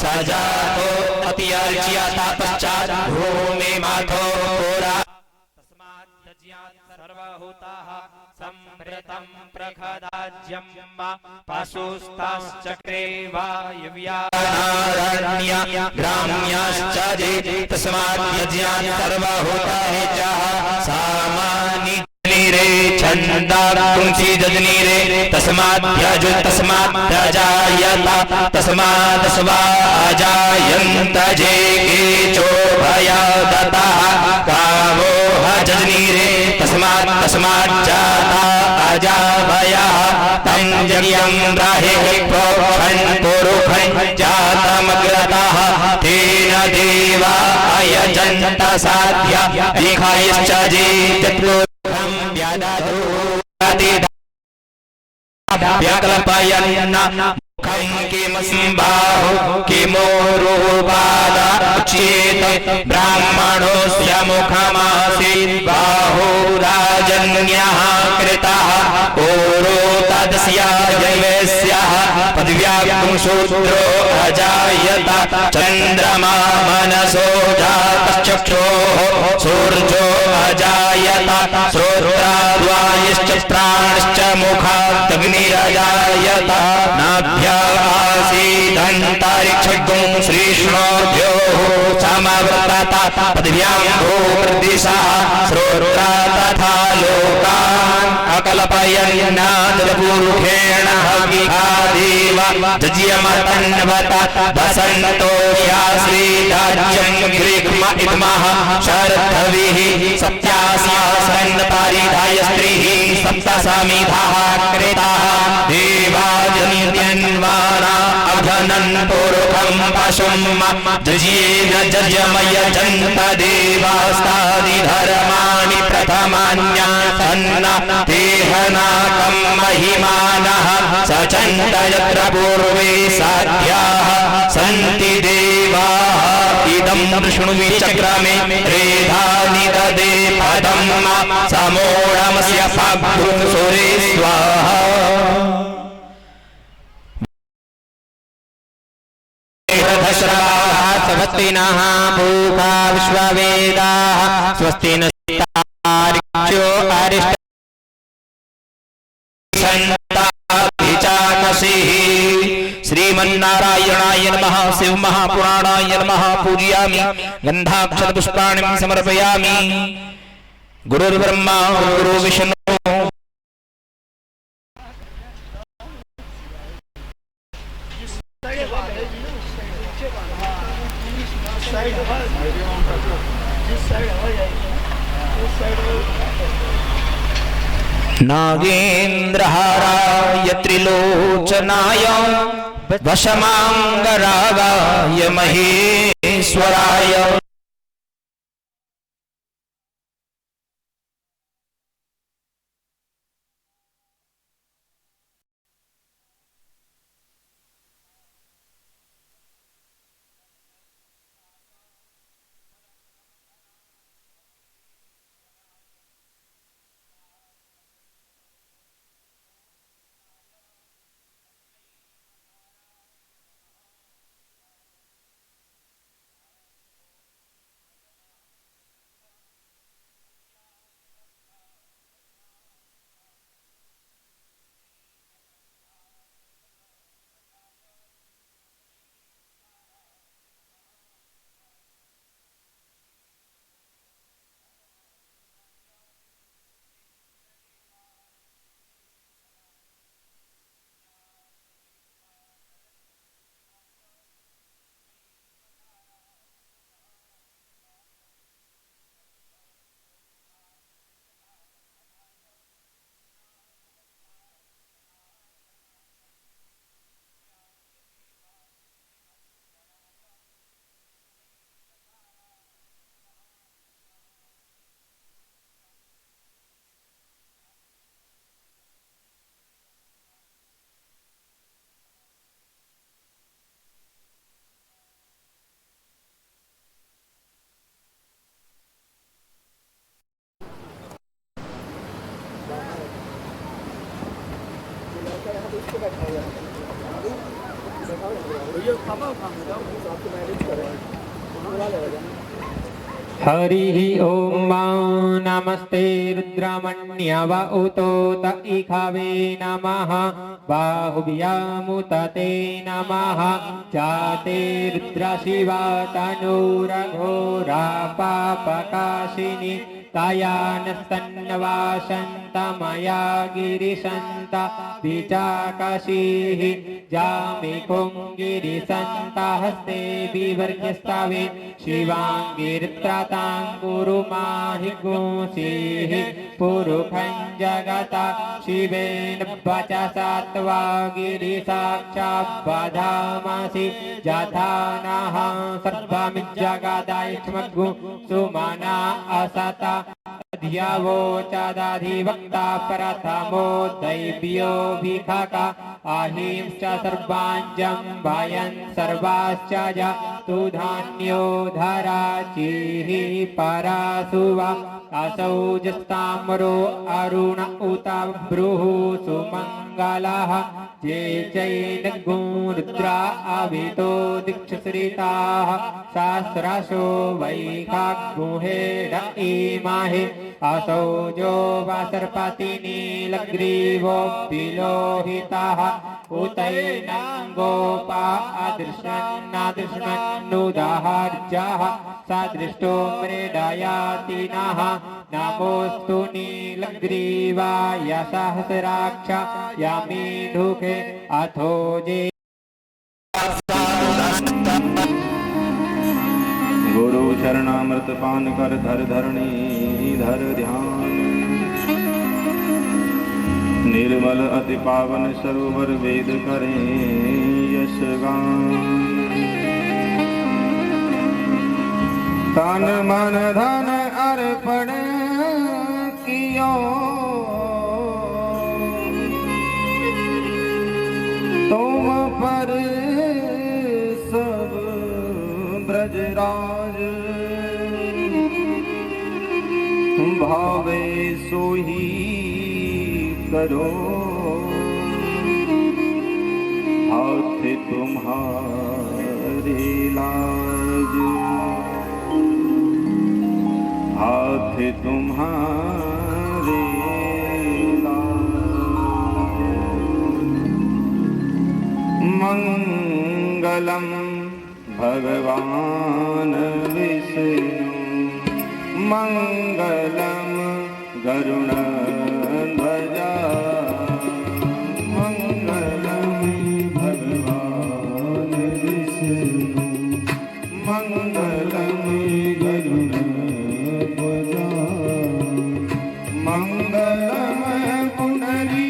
सजातो अतिर्ज्यता पश्चात् भूमि माथो पुरा सर्वभूताः संभृतं प्रखदाज्यं पशुस्ताश्चक्रे वायव्यानारण्य ग्राम्याश्च जे तस्मात् यज्ञात् सर्वभूताः च सामानि रे छंदा तुमसी जजनी रे तस्मात् यजु तस्मात् प्रजायता तस्मात् स्वाजायन्त जे केचो भयादता गावो जजनी रे तस्मात् तस्मात् जाता अजा भया तं यज्ञं राहे प्रोक्षन् पुरुषन् जातमग्रतः तेन देवा अयजन्त साध्य दिखायश्च जे व्याकल्पयन् मुखं किमसिंबाहो किमोरूपादा उच्येत ब्राह्मणोऽस्य मुखमासीत् बाहो राजन्यः कृतः ओरो तदस्य दैवस्यः पदव्यां शूद्रो अजायत चन्द्रमा मनसो जातश्चक्षुः सूर्यो अजायत श्रोत्राद्वायुश्च प्राणश्च मुखादग्निरजायत नाभ्यासीदन्तरिक्षगुं श्रीष्णोभ्योः समवर्तत पदव्यां भूर्दिशः श्रोत्रा तथा लोकान् अकल्पयन्नादपूर्वेण हविखादेव जज्यमतन्वत वसन्तो या श्रीराज्यं ग्रीग्म इद्मः शरद्धविः सत्यासासन्नपारिधाय स्त्रीः सप्तसमिधाः कृताः देवाजन्यन्वाना अघनन् पुरुखं पशुं जज्येन जज्यमय जन्त देवास्तादिधर्माणि प्रथमान्यासन्न तेहनाकं महिमानः सचन्त यत्र पूर्वे साध्याः सन्ति देवाः इदं विष्णुविचक्रमे त्रेधानि ददे पदं समोढमस्य फाग्भुं सुरे स्वाहा स्वस्ति नः पूषा विश्ववेदाः स्वस्ति नस्तार्क्ष्यो अरिष्टसन्ताभिचाकसिः श्रीमन्नारायणाय नमः शिव महापुराणाय नमः पूजयामि गन्धाक्षतपुष्पाणिं समर्पयामि गुरुर्ब्रह्मा गुरुर्विष्णु नागेन्द्रहाराय त्रिलोचनाय वशमांगरागाय महेश्वराय हरिः ॐ नमस्ते रुद्रमण्यव उतोत इखवे नमः बाहुव्यामुत ते नमः जाते रुद्रशिवा तनूरघोरा पापकाशिनी तायानस्तन्नवासन्तमया गिरिसन्त विचाकशीः जामिकुं गिरिसन्तहस्ते विवर्ग्यस्तवे शिवाङ्गिर्त्रतां कुरुमाहि गुंसीः पुरुखं जगता शिवेन वचसा त्वा गिरिसाक्षाद्वधामसि यथा नः सर्वमिज्जगदायक्ष्मग्गु सुमना असता धियावोचादाधिवक्ता प्रथमो दैव्यो भिखका अहिंश्च सर्वाञ्जं भयन् सर्वाश्च तु धान्यो धराचिः परासुवा असौ जस्ताम्रो अरुण उत ब्रूः सुमङ्गलः ये चैनगुरुद्रा अभितो दीक्षश्रिताः सहस्रशो वैखाग्मुहेड इमाहे असौ जो सर्पतिनीलग्रीवो विलोहितः उतैनं गोपा अदृश्यन्नुदाहर्जः सदृष्टो मृडयातिनः नमोऽस्तु नीलग्रीवाय सहस्राक्ष यमीढुके अथो जे गुरु चरणामृत पान कर धर धरणी धर ध्यान निर्मल अति पावन सरोवर वेद करें यश गान तन मन धन अर्पण कियो तुम पर सब ब्रजराज भावे सोही करो हाथ तुम्हारे लाज हाथ तुम्हारे लाज मंगलम भगवान विष्णु मंगलम गरुड़ध्वजा मंगलम भगवान विष्णु मंगलम गरुड़ध्वजा मंगलम पुंडरीकाक्ष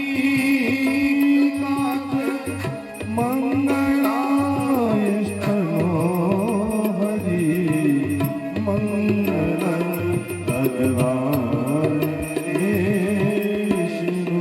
मंगलाय स्तनो हरि मंगलम भगवान विष्णु।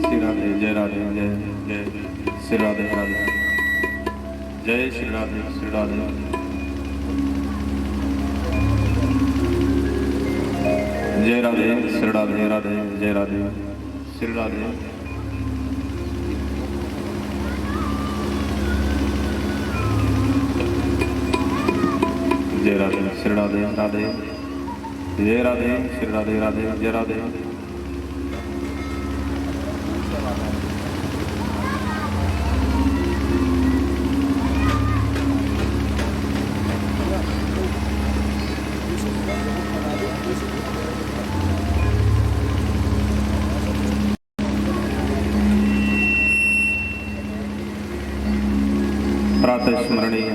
श्री राधे जय राधे जय जय श्री राधे राधे जय श्री राधे श्री राधे जय राधे श्री राधे राधे जय राधे श्री राधे जय राधे श्री राधे राधे जय राधे श्री राधे राधे जय राधे प्रातः स्मरणीय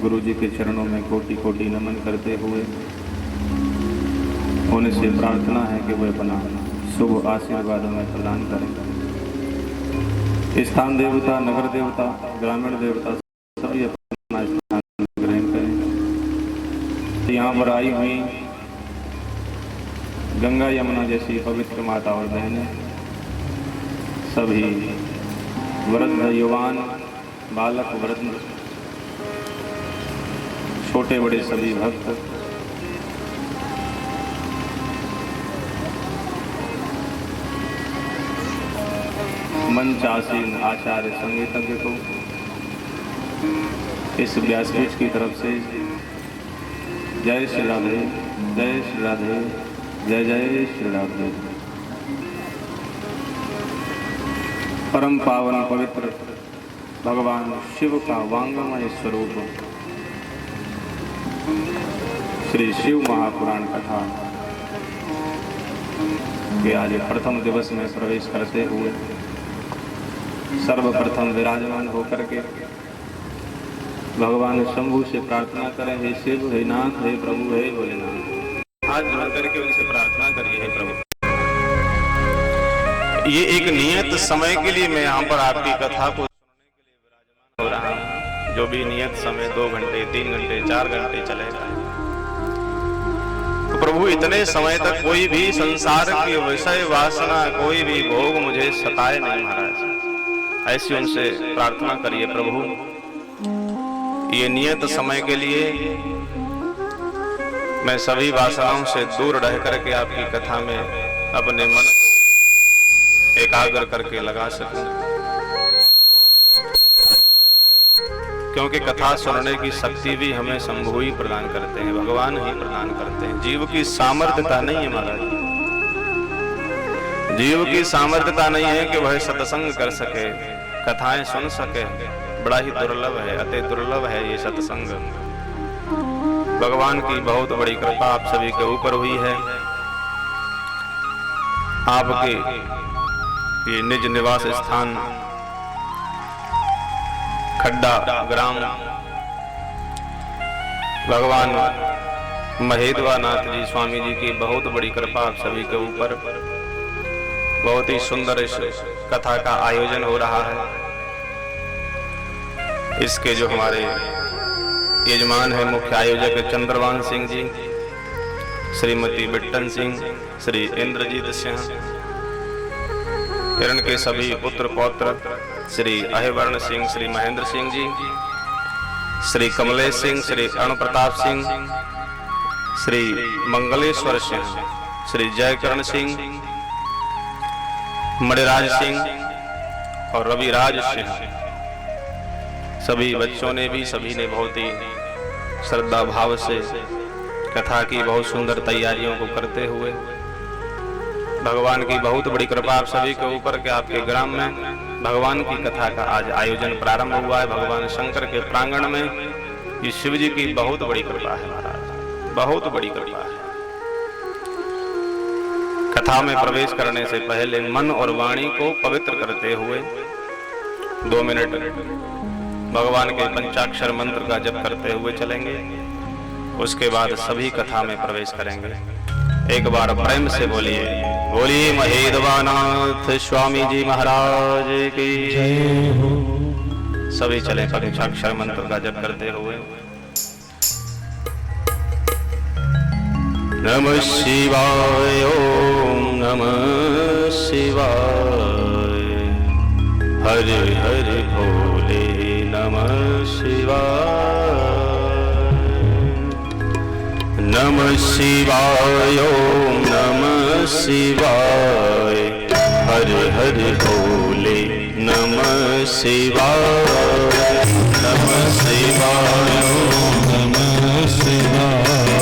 गुरु जी के चरणों में कोटि कोटि नमन करते हुए उनसे प्रार्थना है कि वे अपना शुभ आशीर्वाद में प्रदान करें। स्थान देवता, नगर देवता, ग्रामीण देवता सभी अपना स्थान ग्रहण करें। यहाँ पर आई हुई गंगा यमुना जैसी पवित्र माता और बहनें, सभी वृद्ध युवान, बालक वृद्ध, छोटे बड़े सभी भक्त, मंचासीन आचार्य संगीतज्ञ को इस व्यासपीठ की तरफ से जय श्री राधे, जय श्री राधे, जय जय श्री राधे। परम पावन पवित्र भगवान शिव का वांगमय स्वरूप श्री शिव महापुराण कथा के आज प्रथम दिवस में प्रवेश करते हुए सर्वप्रथम विराजमान होकर के भगवान शंभु से प्रार्थना करें, हे शिव, हे नाथ, हे प्रभु, हे भोलेनाथ। हाथ जोड़ करके उनसे प्रार्थना करिए, हे प्रभु। ये एक नियत समय के लिए मैं यहाँ पर आपकी कथा को सुनने के लिए विराजमान हो रहा हूँ। जो भी नियत समय 2 घंटे, 3 घंटे, 4 घंटे चलेगा, तो प्रभु इतने समय तक कोई भी संसार की विषय वासना, कोई भी भोग मुझे सताए नहीं महाराज। ऐसी उनसे प्रार्थना करिए, प्रभु ये नियत समय के लिए मैं सभी वासनाओं से दूर रह करके आपकी कथा में अपने मन को एकाग्र करके लगा सकूं, क्योंकि कथा सुनने की शक्ति भी हमें शंभु ही प्रदान करते हैं, भगवान ही प्रदान करते हैं। जीव की सामर्थ्यता नहीं है महाराज, जीव की सामर्थ्यता नहीं है कि वह सत्संग कर सके, कथाएं सुन सके। बड़ा ही दुर्लभ है, अति दुर्लभ है ये सत्संग। भगवान की बहुत बड़ी कृपा आप सभी के ऊपर हुई है। आपके ये निज निवास स्थान खड्डा ग्राम भगवान महेद्वानाथ जी स्वामी जी की बहुत बड़ी कृपा आप सभी के ऊपर। बहुत ही सुंदर इस कथा का आयोजन हो रहा है। इसके जो हमारे यजमान है, मुख्य आयोजक चंद्रवान सिंह जी, श्रीमती बिट्टन सिंह, श्री इंद्रजीत सिंह, हिरण के सभी पुत्र पौत्र श्री अहिवर्ण सिंह, श्री महेंद्र सिंह जी, श्री कमलेश सिंह, श्री अरुण प्रताप सिंह, श्री मंगलेश्वर सिंह, श्री जयकरण सिंह, मणिराज सिंह और रविराज सिंह, सभी बच्चों ने भी, सभी ने बहुत ही श्रद्धा भाव से कथा की बहुत सुंदर तैयारियों को करते हुए भगवान की बहुत बड़ी कृपा आप सभी के ऊपर के आपके ग्राम में भगवान की कथा का आज आयोजन प्रारंभ हुआ है। भगवान शंकर के प्रांगण में ये शिव जी की बहुत बड़ी कृपा है महाराज, बहुत बड़ी कृपा है। कथा में प्रवेश करने से पहले मन और वाणी को पवित्र करते हुए 2 मिनट भगवान के पंचाक्षर मंत्र का जप करते हुए चलेंगे। उसके बाद सभी कथा में प्रवेश करेंगे। एक बार प्रेम से बोलिए, बोलिए महेद्वानाथ स्वामी जी महाराज की जय हो। सभी चले पंचाक्षर मंत्र का जप करते हुए। नमः शिवाय, ओम नमः शिवाय, हरे हरे भोले नमः शिवाय, नमः शिवाय, ओम नमः शिवाय, हरे हरे भोले नमः शिवाय, नमः शिवाय, ओम नमः शिवाय,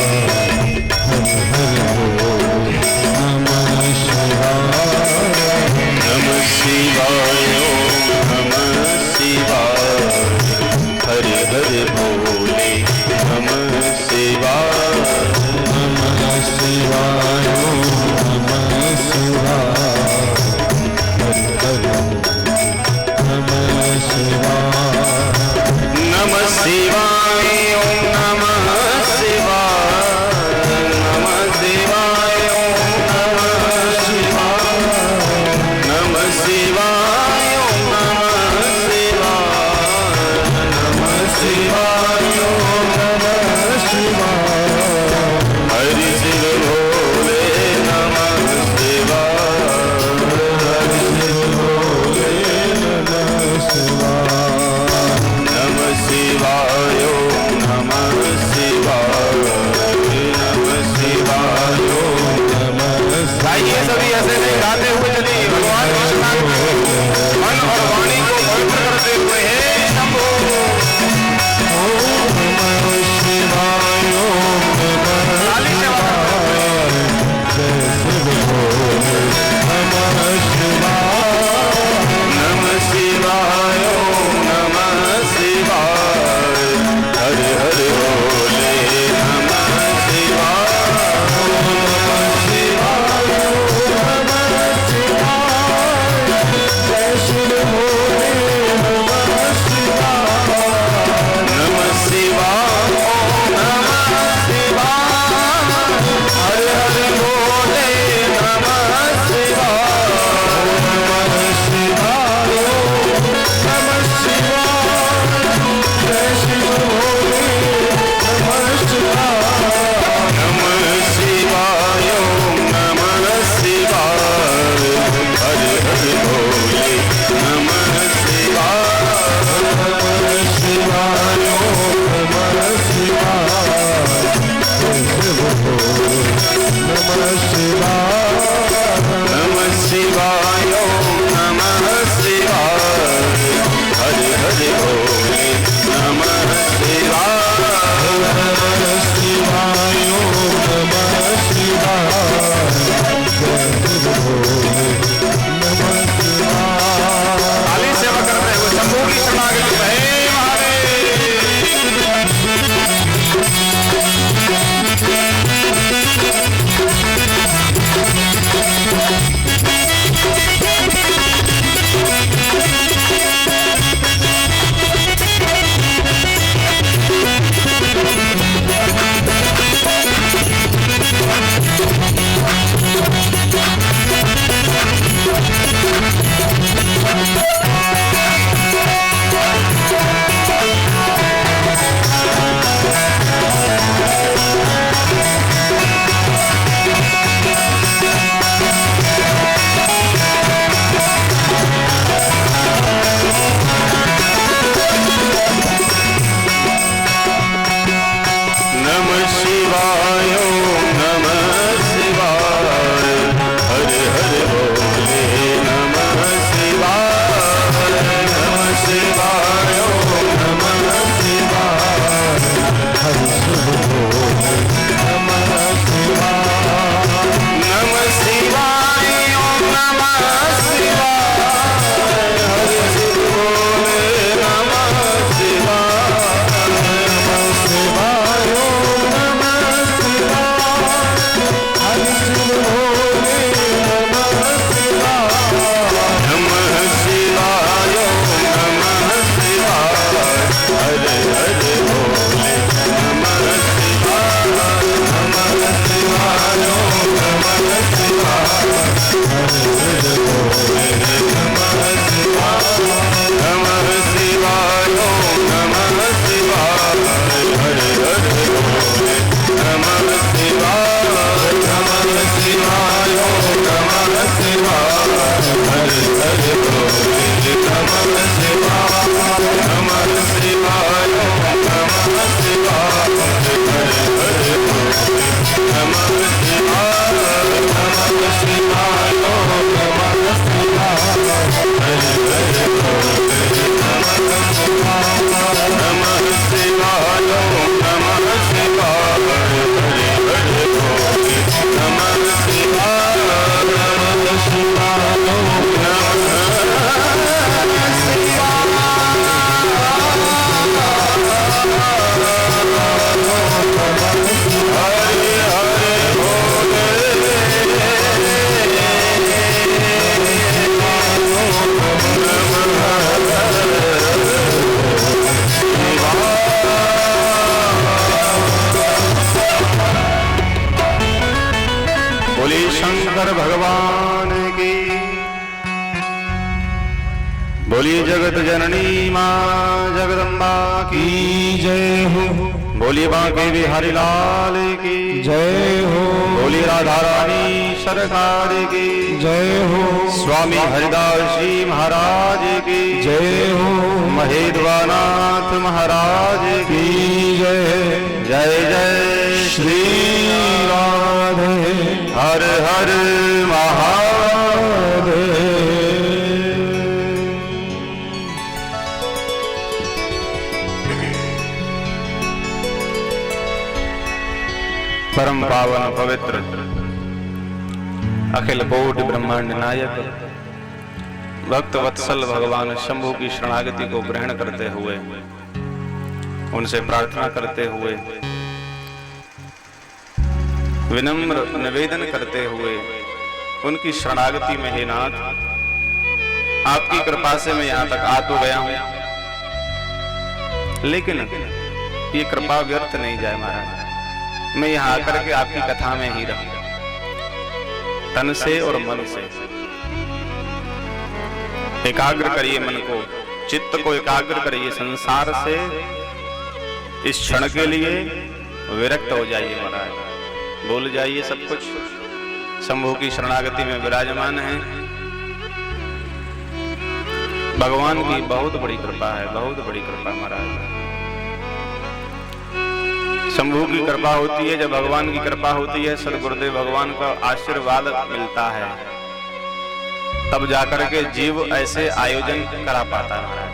हरे हरे भोले नमः शिवाय, नमः शिवाय, ओम नमः शिवाय, हरे हरे भोले नमः शिवाय, नमः शिवाय, ओम नमः शिवाय, हरे हरे नमः शिवाय, नमः शिवाय, ओम नमः शिवाय, की। बोलिए जगत जननी मां जगदम्बा की जय हो। बोलिए बांके बिहारी लाल की जय हो। बोलिए राधा रानी सरकार की जय हो। स्वामी हरिदास जी महाराज की जय हो। महेद्वानाथ महाराज की जय। जय जय श्री राधे। हर हर महादेव। परम पावन पवित्र अखिल कोटि ब्रह्मांड नायक भक्त वत्सल भगवान शंभु की शरणागति को ग्रहण करते हुए, उनसे प्रार्थना करते हुए, विनम्र निवेदन करते हुए, उनकी शरणागति में हे नाथ, आपकी कृपा से मैं यहाँ तक आ तो गया हूं, लेकिन ये कृपा व्यर्थ नहीं जाए महाराज। मैं यहाँ आकर के आपकी कथा में ही रहूं, तन से और मन से। एकाग्र करिए मन को, चित्त को एकाग्र करिए संसार से। इस क्षण के लिए विरक्त हो जाइए महाराज, भूल जाइए सब कुछ। शंभु की शरणागति में विराजमान है। भगवान की बहुत बड़ी कृपा है, बहुत बड़ी कृपा महाराज। शंभु की कृपा होती है, जब भगवान की कृपा होती है, सदगुरुदेव भगवान का आशीर्वाद मिलता है, तब जाकर के जीव ऐसे आयोजन करा पाता है महाराज।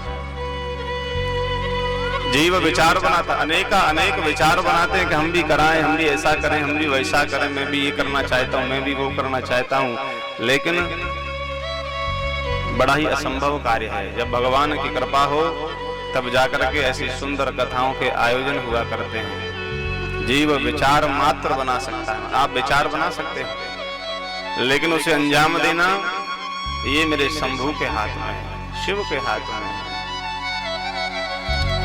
जीव विचार बनाता, अनेक विचार बनाते हैं कि हम भी कराएं, हम भी ऐसा करें, हम भी वैसा करें, मैं भी ये करना चाहता हूं, मैं भी वो करना चाहता हूं, लेकिन बड़ा ही असंभव कार्य है। जब भगवान की कृपा हो तब जाकर के ऐसी सुंदर कथाओं के आयोजन हुआ करते हैं। जीव विचार मात्र बना सकता है, आप विचार बना सकते हो, लेकिन उसे अंजाम देना ये मेरे शंभु के हाथ में है, शिव के हाथ में है।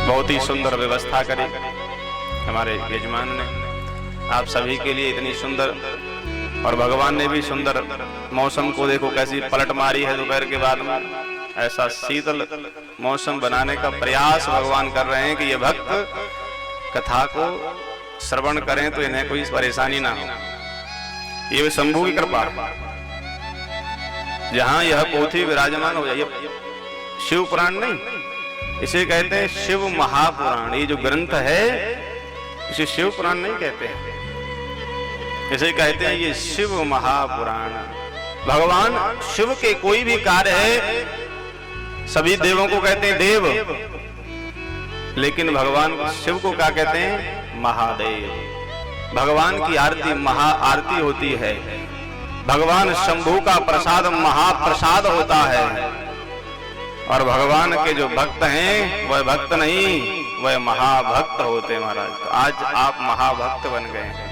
बहुत ही सुंदर व्यवस्था करी हमारे यजमान ने आप सभी के लिए, इतनी सुंदर। और भगवान ने भी सुंदर मौसम को देखो कैसी पलट मारी है दोपहर के बाद में। ऐसा शीतल मौसम बनाने का प्रयास भगवान कर रहे हैं कि ये भक्त कथा को श्रवण करें तो इन्हें कोई परेशानी ना हो। ये शंभु की कृपा, जहां यह पोथी विराजमान हो जाए। शिव पुराण नहीं, इसे कहते हैं शिव महापुराण। ये जो ग्रंथ है इसे शिव पुराण नहीं कहते हैं, इसे कहते हैं ये शिव महापुराण। भगवान शिव के कोई भी कार्य है, सभी देवों को कहते हैं देव, लेकिन भगवान शिव को क्या कहते हैं? महादेव। भगवान की आरती महा आरती होती है। भगवान शंभु का प्रसाद महाप्रसाद होता है। और भगवान के जो भक्त हैं वह भक्त नहीं, वह महाभक्त होते हैं महाराज। तो आज आप महाभक्त बन गए हैं।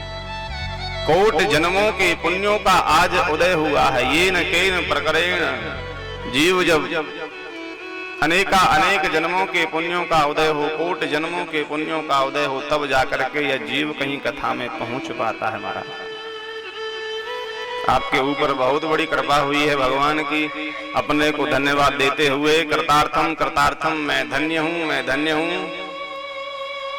कोटि जन्मों के पुण्यों का आज उदय हुआ है। ये न केन प्रकरेण, जीव जब अनेक जन्मों के पुण्यों का उदय हो, कोटि जन्मों के पुण्यों का उदय हो, तब जाकर के यह जीव कहीं कथा में पहुंच पाता है महाराज। आपके ऊपर बहुत बड़ी कृपा हुई है भगवान की। अपने को धन्यवाद देते हुए कृतार्थम कृतार्थम, मैं धन्य हूं, मैं धन्य हूं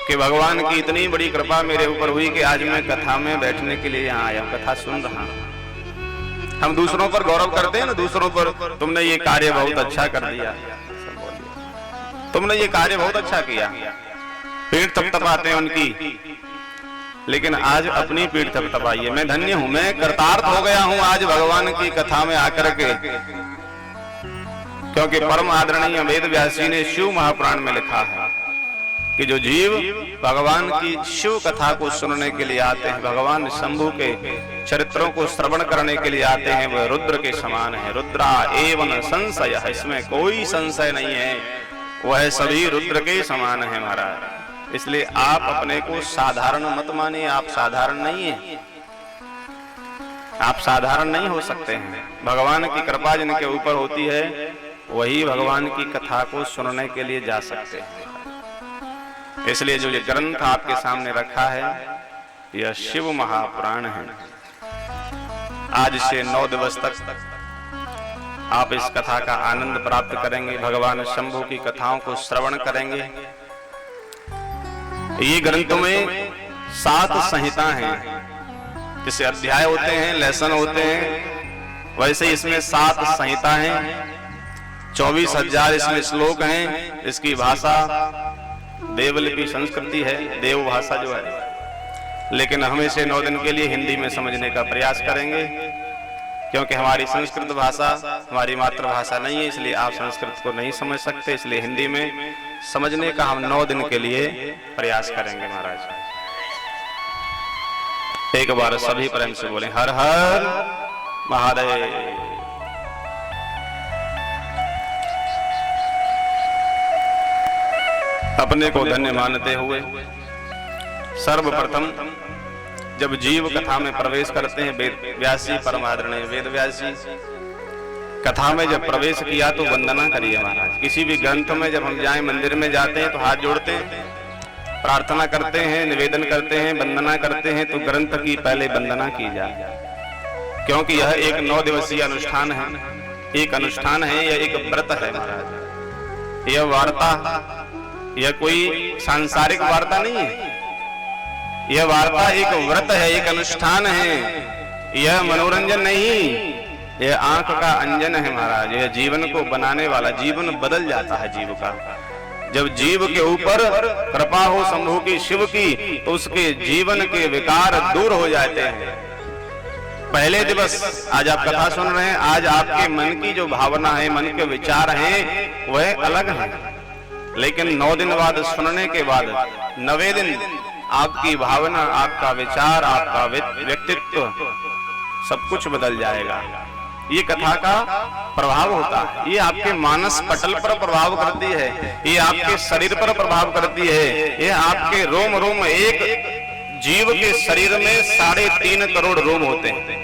कि भगवान की इतनी बड़ी कृपा मेरे ऊपर हुई कि आज मैं कथा में बैठने के लिए यहाँ आया हूं, कथा सुन रहा हूं। हम दूसरों पर गौरव करते हैं ना, दूसरों पर तुमने ये कार्य बहुत अच्छा कर दिया, तुमने ये कार्य बहुत अच्छा किया, पीठ थपथपाते हैं उनकी, लेकिन आज अपनी पीठ थपथपाइए। मैं धन्य हूं, मैं कृतार्थ हो गया हूं आज भगवान की कथा में आकर के, क्योंकि परम आदरणीय वेद व्यास जी ने शिव महापुराण में लिखा है कि जो जीव भगवान की शिव कथा को सुनने के लिए आते हैं, भगवान शंभु के चरित्रों को श्रवण करने के लिए आते हैं, वह रुद्र के समान है। रुद्रा एवं संशय, इसमें कोई संशय नहीं है, वह सभी रुद्र के समान है महाराज। इसलिए आप अपने को साधारण मत मानिए, आप साधारण नहीं है, आप साधारण नहीं हो सकते हैं। भगवान की कृपा जिनके ऊपर होती है वही भगवान की कथा को सुनने के लिए जा सकते हैं। इसलिए जो ये ग्रंथ आपके सामने रखा है यह शिव महापुराण है। आज से 9 दिवस तक आप इस कथा का आनंद प्राप्त करेंगे, भगवान शंभु की कथाओं को श्रवण करेंगे। ये ग्रंथ में 7 संहिता हैं, जैसे अध्याय होते हैं, लेसन होते हैं, वैसे इसमें 7 संहिता हैं, 24,000 इसमें श्लोक हैं। इसकी भाषा देवलिपि संस्कृति है, देव भाषा जो है, लेकिन हम इसे 9 दिन के लिए हिंदी में समझने का प्रयास करेंगे, क्योंकि हमारी संस्कृत भाषा हमारी मातृभाषा नहीं है, इसलिए आप संस्कृत को नहीं समझ सकते, इसलिए हिंदी में समझने का हम 9 दिन के लिए प्रयास करेंगे। महाराज एक बार सभी प्रेम से बोले हर हर महादेव। अपने को धन्य मानते हुए सर्वप्रथम जब जीव कथा में प्रवेश करते हैं, वेद व्यास जी परम आदरणीय वेद व्यास जी कथा में जब प्रवेश किया तो वंदना करिए महाराज। किसी भी ग्रंथ में जब हम जाएं, मंदिर में जाते हैं तो हाथ जोड़ते हैं, प्रार्थना करते हैं, निवेदन करते हैं, वंदना करते हैं, तो ग्रंथ की पहले वंदना की जाए, क्योंकि यह एक 9 दिवसीय अनुष्ठान है, एक अनुष्ठान है, यह एक व्रत है महाराज। यह वार्ता, यह कोई सांसारिक वार्ता नहीं है, यह वार्ता एक व्रत है, एक अनुष्ठान है, यह मनोरंजन नहीं, यह आंख का अंजन है महाराज। यह जीवन को बनाने वाला, जीवन बदल जाता है जीव का। जब जीव के ऊपर कृपा हो शंभु की, शिव की, तो उसके जीवन के विकार दूर हो जाते हैं। पहले दिवस आज आप कथा सुन रहे हैं, आज आपके मन की जो भावना है, मन के विचार हैं, वह अलग है, लेकिन 9 दिन बाद सुनने के बाद 9वें दिन आपकी भावना, आपका विचार, आपका व्यक्तित्व सब कुछ बदल जाएगा। ये कथा का प्रभाव होता है, ये आपके मानस पटल पर प्रभाव करती है, ये आपके शरीर पर प्रभाव करती है, ये आपके रोम रोम, एक जीव के शरीर में 3.5 करोड़ रोम होते हैं,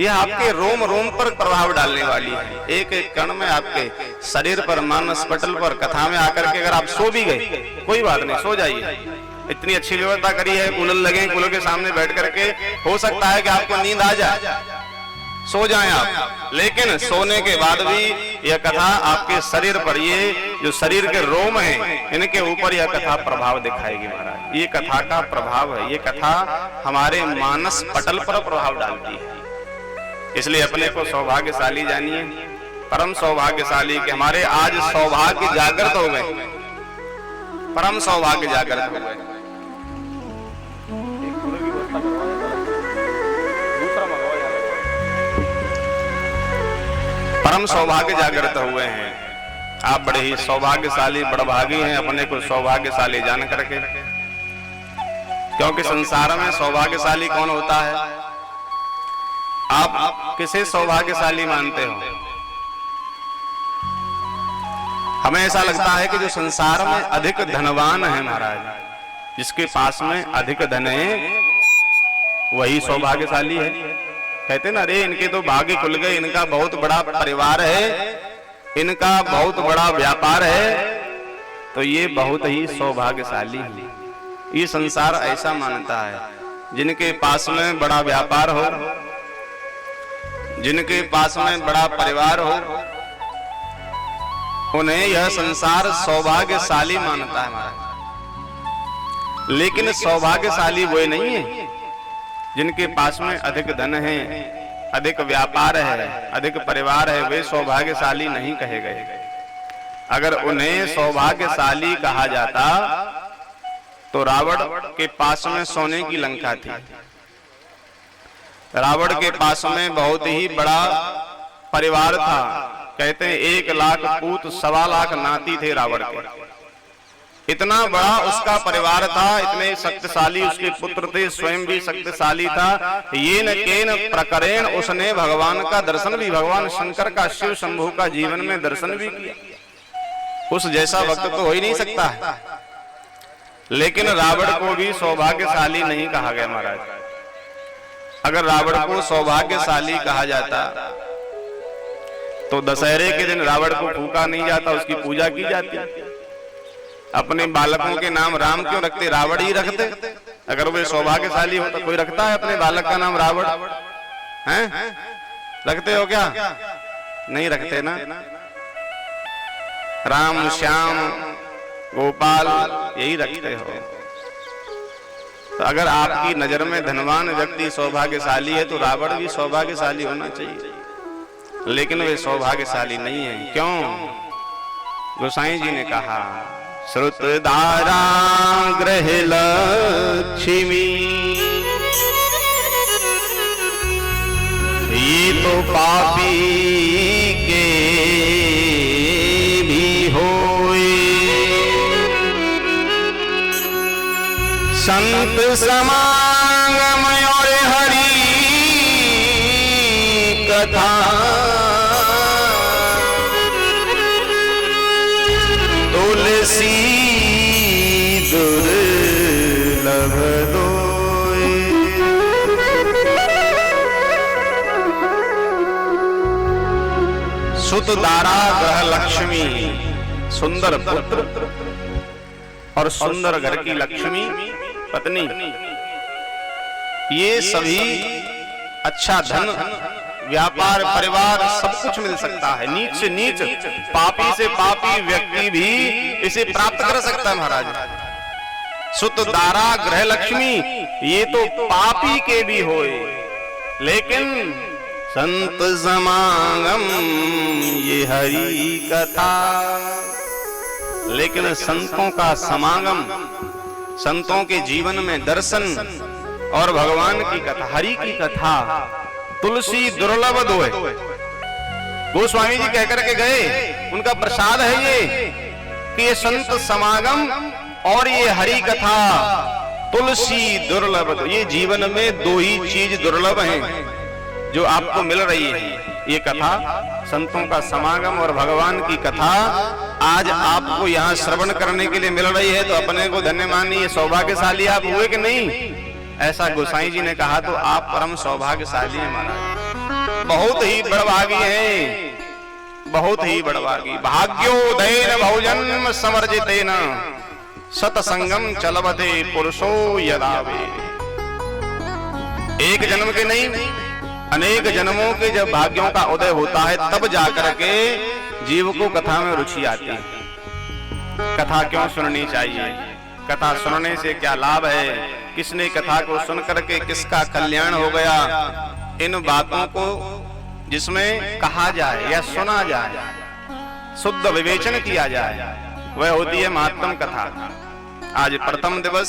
ये आपके रोम रोम पर प्रभाव डालने वाली है। एक एक कण में आपके शरीर पर, मानस पटल पर, कथा में आकर के अगर आप सो भी गए, कोई बात नहीं, सो जाइए। इतनी अच्छी व्यवस्था करी है, कूलर लगे, कूलर के सामने बैठ करके हो सकता है कि आपको नींद आ जाए, सो जाएं आप, लेकिन सोने के बाद भी यह कथा आपके शरीर पर, ये जो शरीर के रोम हैं, इनके ऊपर यह कथा प्रभाव दिखाएगी महाराज। ये कथा का प्रभाव है, ये कथा हमारे मानस पटल पर प्रभाव डालती है। इसलिए अपने को सौभाग्यशाली जानिए, परम सौभाग्यशाली कि हमारे आज सौभाग्य जागृत हो गए, परम सौभाग्य जागृत हो गए। परम सौभाग्य जागृत हुए हैं। आप बड़े ही सौभाग्यशाली, बड़भागी हैं, अपने को सौभाग्यशाली जान करके, क्योंकि संसार में सौभाग्यशाली कौन होता है? आप किसे सौभाग्यशाली मानते हो? हमें ऐसा लगता है कि जो संसार में अधिक धनवान है महाराज, जिसके पास में अधिक धन है, वही सौभाग्यशाली है। कहते ना, अरे इनके तो भाग्य खुल गए, इनका बहुत बड़ा परिवार है, इनका बहुत बड़ा व्यापार है, तो ये बहुत ही सौभाग्यशाली है। ये संसार ऐसा मानता है, जिनके पास में बड़ा व्यापार हो, जिनके पास में बड़ा परिवार हो, उन्हें यह संसार सौभाग्यशाली मानता है महाराज। लेकिन सौभाग्यशाली वो नहीं है जिनके पास में अधिक धन है, अधिक व्यापार है, अधिक परिवार है, वे सौभाग्यशाली नहीं कहे गए। अगर उन्हें सौभाग्यशाली कहा जाता तो रावण के पास में सोने की लंका थी। रावण के पास में बहुत ही बड़ा परिवार था। कहते हैं 1 लाख पूत, 1.25 लाख नाती थे रावण के। इतना बड़ा उसका परिवार था, इतने शक्तिशाली उसके पुत्र थे, स्वयं भी शक्तिशाली था। ये न केन प्रकरेण, उसने भगवान का दर्शन भी, भगवान शंकर का, शिव शंभु का जीवन में दर्शन भी किया। उस जैसा वक्त तो हो ही नहीं सकता है। लेकिन रावण को भी सौभाग्यशाली नहीं कहा गया महाराज। अगर रावण को सौभाग्यशाली कहा जाता तो दशहरे के दिन रावण को फूका नहीं जाता, उसकी पूजा की जाती। अपने बालकों के नाम राम क्यों रखते? रावण ही रखते। अगर वे सौभाग्यशाली हो तो कोई रखता है अपने बालक का नाम रावण? हैं? रखते हो क्या? नहीं रखते ना, राम श्याम गोपाल यही रखते हो। तो अगर आपकी नजर में धनवान व्यक्ति सौभाग्यशाली है तो रावण भी सौभाग्यशाली होना चाहिए, लेकिन वे सौभाग्यशाली नहीं है। क्यों? गोसाई जी ने कहा श्रुतधारा ग्रह लक्ष्मी, ये तो पापी के भी होए, संत समागम और हरि कथा, तुलसी दुर्लभ दोए। सुत दारा ग्रह लक्ष्मी, सुंदर पुत्र और सुंदर घर की लक्ष्मी पत्नी, ये सभी अच्छा धन, व्यापार, परिवार सब कुछ मिल सकता है। नीच से नीच, पापी से पापी व्यक्ति भी इसे प्राप्त कर सकता है महाराज। सुत दारा ग्रह लक्ष्मी, ये तो पापी के भी होए, लेकिन संत समागम ये हरि कथा, लेकिन संतों का समागम, संतों के जीवन में दर्शन और भगवान की कथा, हरि की कथा, तुलसी दुर्लभ दोए। गोस्वामी जी कहकर के गए, उनका प्रसाद है ये कि ये संत समागम और ये हरि कथा, तुलसी दुर्लभ। ये जीवन में दो ही चीज दुर्लभ हैं जो आपको मिल रही है, ये कथा, संतों का समागम और भगवान की कथा आज आपको यहाँ श्रवण करने के लिए मिल रही है, तो अपने को धन्य मानिए, सौभाग्यशाली आप हुए कि नहीं? ऐसा गोसाई जी ने कहा तो आप परम सौभाग्यशाली हैं महाराज, बहुत ही बड़भागी हैं, बहुत ही बड़भागी। भाग्योदयेन बहुजन्म समर्जितेन सतसंगम चलवते पुरुषो यदावे। एक जन्म के नहीं, अनेक जन्मों के जब भाग्यों का उदय होता है तब जाकर के जीव को कथा में रुचि आती है। कथा क्यों सुननी चाहिए, कथा सुनने से क्या लाभ है, किसने कथा को सुन करके किसका कल्याण हो गया, इन बातों को जिसमें कहा जाए या सुना जाए, शुद्ध विवेचन किया जाए, वह होती है महात्म कथा। आज प्रथम दिवस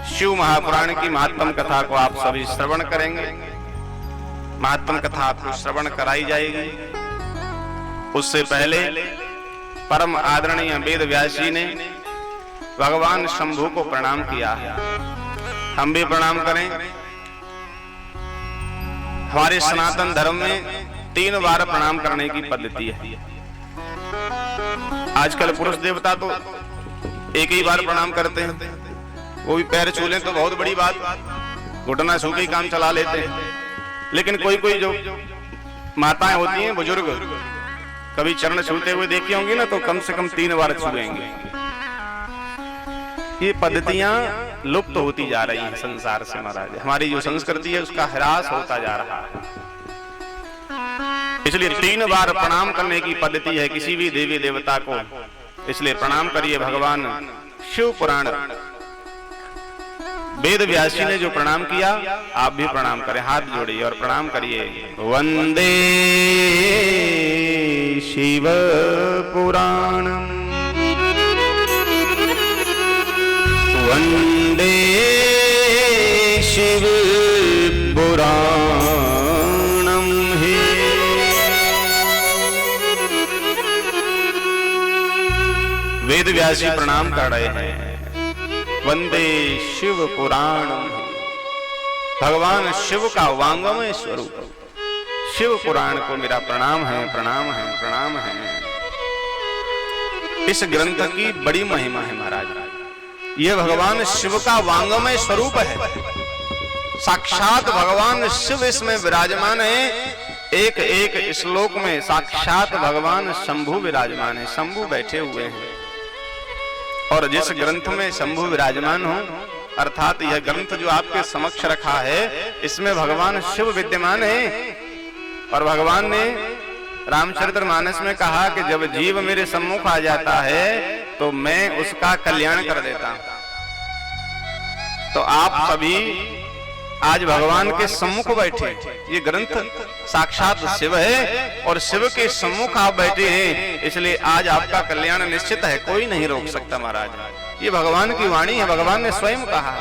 शिव महापुराण की महात्म कथा को आप सभी श्रवण करेंगे। महात्म कथा आपको श्रवण कराई जाएगी। उससे पहले परम आदरणीय वेद व्यास जी ने भगवान शंभु को प्रणाम किया, हम भी प्रणाम करें। हमारे सनातन धर्म में 3 बार प्रणाम करने की पद्धति है। आजकल पुरुष देवता तो एक ही बार प्रणाम करते हैं, वो भी पैर छू लें तो बहुत बड़ी बात, घुटना छू के काम चला लेते हैं। लेकिन कोई कोई जो माताएं होती हैं, बुजुर्ग, कभी चरण छूते हुए देखी होंगी ना, तो कम से कम 3 बार छुएंगे। ये पद्धतियां लुप्त होती जा रही हैं संसार से महाराज। हमारी जो संस्कृति है उसका ह्रास होता जा रहा है, इसलिए 3 बार प्रणाम करने की पद्धति है किसी भी देवी देवता को। इसलिए प्रणाम करिए। भगवान शिव पुराण वेद व्यास जी ने जो प्रणाम किया, आप भी प्रणाम करें, हाथ जोड़िए और प्रणाम करिए। वंदे शिव पुराणम, वंदे शिव पुराणम हे। वेद व्यास जी प्रणाम कर रहे हैं। वंदे शिव पुराणम, भगवान शिव का वांगमय स्वरूप शिव पुराण को मेरा प्रणाम है, प्रणाम है, प्रणाम है। इस ग्रंथ की बड़ी महिमा है महाराज। यह भगवान शिव का वांगमय स्वरूप है, साक्षात भगवान शिव इसमें विराजमान है। एक एक श्लोक में साक्षात भगवान शंभु विराजमान है, शंभु बैठे हुए हैं। और जिस ग्रंथ में शंभु विराजमान हो, अर्थात यह ग्रंथ जो आपके समक्ष रखा है, इसमें भगवान शिव विद्यमान है। और भगवान ने रामचरितमानस में कहा कि जब जीव मेरे सम्मुख आ जाता है तो मैं उसका कल्याण कर देता हूं। तो आप सभी आज भगवान के सम्मुख बैठे, ये ग्रंथ साक्षात शिव है और शिव के सम्मुख आप बैठे हैं, इसलिए आज आपका कल्याण निश्चित है, कोई नहीं रोक सकता महाराज। ये भगवान की वाणी है, भगवान ने स्वयं कहा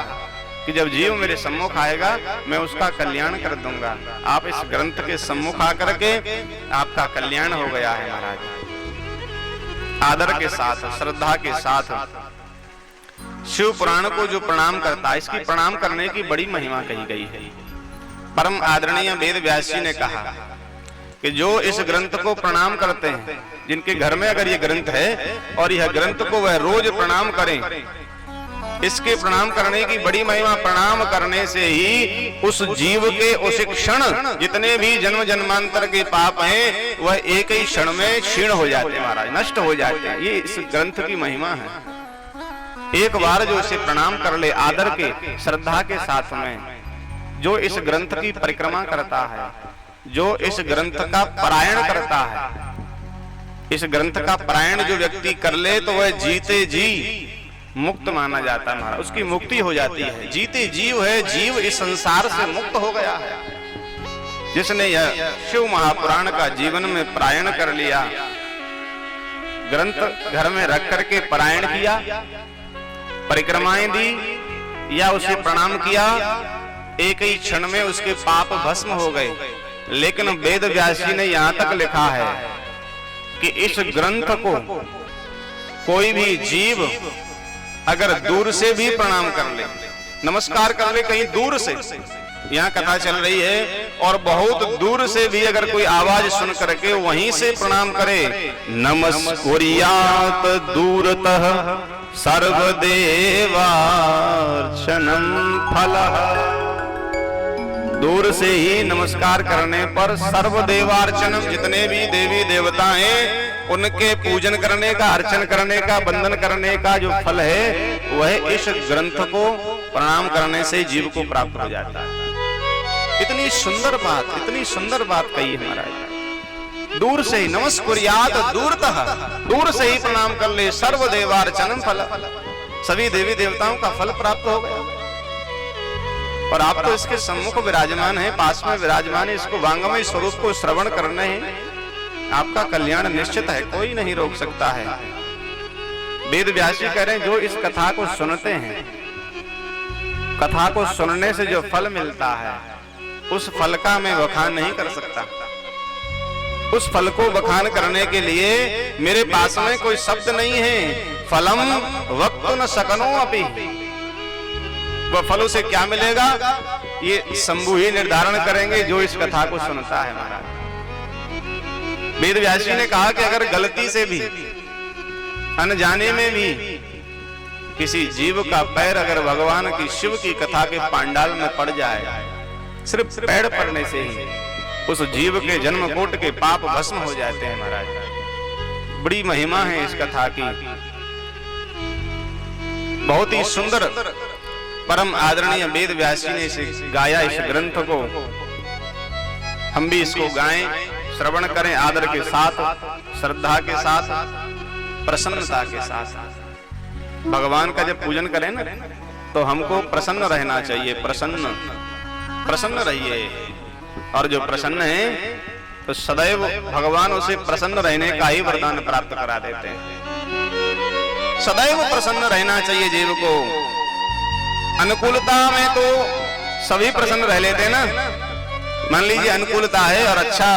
कि जब जीव मेरे सम्मुख आएगा मैं उसका कल्याण कर दूंगा। आप इस ग्रंथ के सम्मुख आकर के आपका कल्याण हो गया है महाराज। आदर के साथ, श्रद्धा के साथ शिव पुराण को जो प्रणाम करता है, इसकी प्रणाम करने की बड़ी महिमा कही गई है। परम आदरणीय वेद व्यास जी ने कहा कि जो इस ग्रंथ को प्रणाम करते हैं, जिनके घर में अगर ये ग्रंथ है और यह ग्रंथ को वह रोज प्रणाम करें, इसके प्रणाम करने की बड़ी महिमा। प्रणाम करने से ही उस जीव के उस क्षण जितने भी जन्म जन्मांतर के पाप हैं वह एक ही क्षण में क्षीण हो जाते हैं महाराज, नष्ट हो जाते हैं। ये इस ग्रंथ की महिमा है। एक बार जो इसे प्रणाम कर ले आदर के, श्रद्धा के साथ में, जो इस ग्रंथ की परिक्रमा करता है, जो इस ग्रंथ का पारायण करता है, इस ग्रंथ का पारायण जो व्यक्ति कर ले तो वह जीते जी मुक्त माना जाता है महाराज, उसकी मुक्ति हो जाती है। जीते जीव है, जीव इस संसार से मुक्त हो गया है। जिसने यह शिव महापुराण का जीवन में पारायण कर लिया, ग्रंथ घर में रख करके पारायण किया, परिक्रमाएं दी या उसे प्रणाम किया, एक ही क्षण में उसके पाप भस्म हो गए। लेकिन वेद व्यास जी ने यहां तक लिखा है कि इस ग्रंथ को कोई भी जीव अगर दूर से भी प्रणाम कर ले, नमस्कार कर ले, कहीं दूर से, यहाँ कथा चल रही है और बहुत दूर से भी अगर कोई आवाज सुन करके वहीं से प्रणाम करे, नमस्कुर्यात दूरतः सर्वदेवार्चनम फलः, दूर से ही नमस्कार करने पर सर्वदेवार्चनम, जितने भी देवी देवता हैं उनके पूजन करने का, अर्चन करने का, वंदन करने का जो फल है वह इस ग्रंथ को प्रणाम करने से जीव को प्राप्त हो जाता है। इतनी सुंदर बात, इतनी सुंदर बात कही है महाराज। दूर से ही नमस्कुर्यात दूरतः, दूर से ही प्रणाम कर ले, सर्वदेवार्चनम फल, सभी देवी देवताओं का फल प्राप्त हो गया। और आप तो इसके सम्मुख विराजमान है, पास में विराजमान है, इसको वांगमय स्वरूप को श्रवण करने हैं, आपका कल्याण निश्चित है, कोई नहीं रोक सकता है। वेद व्यास जी कह रहे हैं जो इस कथा को सुनते हैं, कथा को सुनने से जो फल मिलता है उस फल का मैं बखान नहीं कर सकता। उस फल को बखान करने के लिए मेरे पास में कोई शब्द नहीं है। फलम वक्त न सकनो अपि, वह फलों से क्या मिलेगा ये शंभु ही निर्धारण करेंगे जो इस कथा को सुनता है महाराज। वेद व्यास जी ने कहा कि अगर गलती से भी, अनजाने में भी किसी जीव का पैर अगर भगवान की शिव की कथा के पांडाल में पड़ जाए, सिर्फ पैर पड़ने से ही उस जीव के जन्म कोट के पाप भस्म हो जाते हैं महाराज। बड़ी महिमा है इस कथा की, बहुत ही सुंदर परम आदरणीय वेद व्यास जी ने इसे गाया। इस ग्रंथ को हम भी इसको गाएं, श्रवण करें आदर के साथ, श्रद्धा के साथ, प्रसन्नता के साथ। भगवान का जब पूजन करें ना तो हमको प्रसन्न रहना चाहिए, प्रसन्न रहिए। और जो प्रसन्न है तो सदैव भगवान उसे प्रसन्न रहने का ही वरदान प्राप्त करा देते हैं। सदैव प्रसन्न रहना चाहिए जीव को। अनुकूलता में तो सभी प्रसन्न रह लेते हैं ना। मान लीजिए अनुकूलता है और अच्छा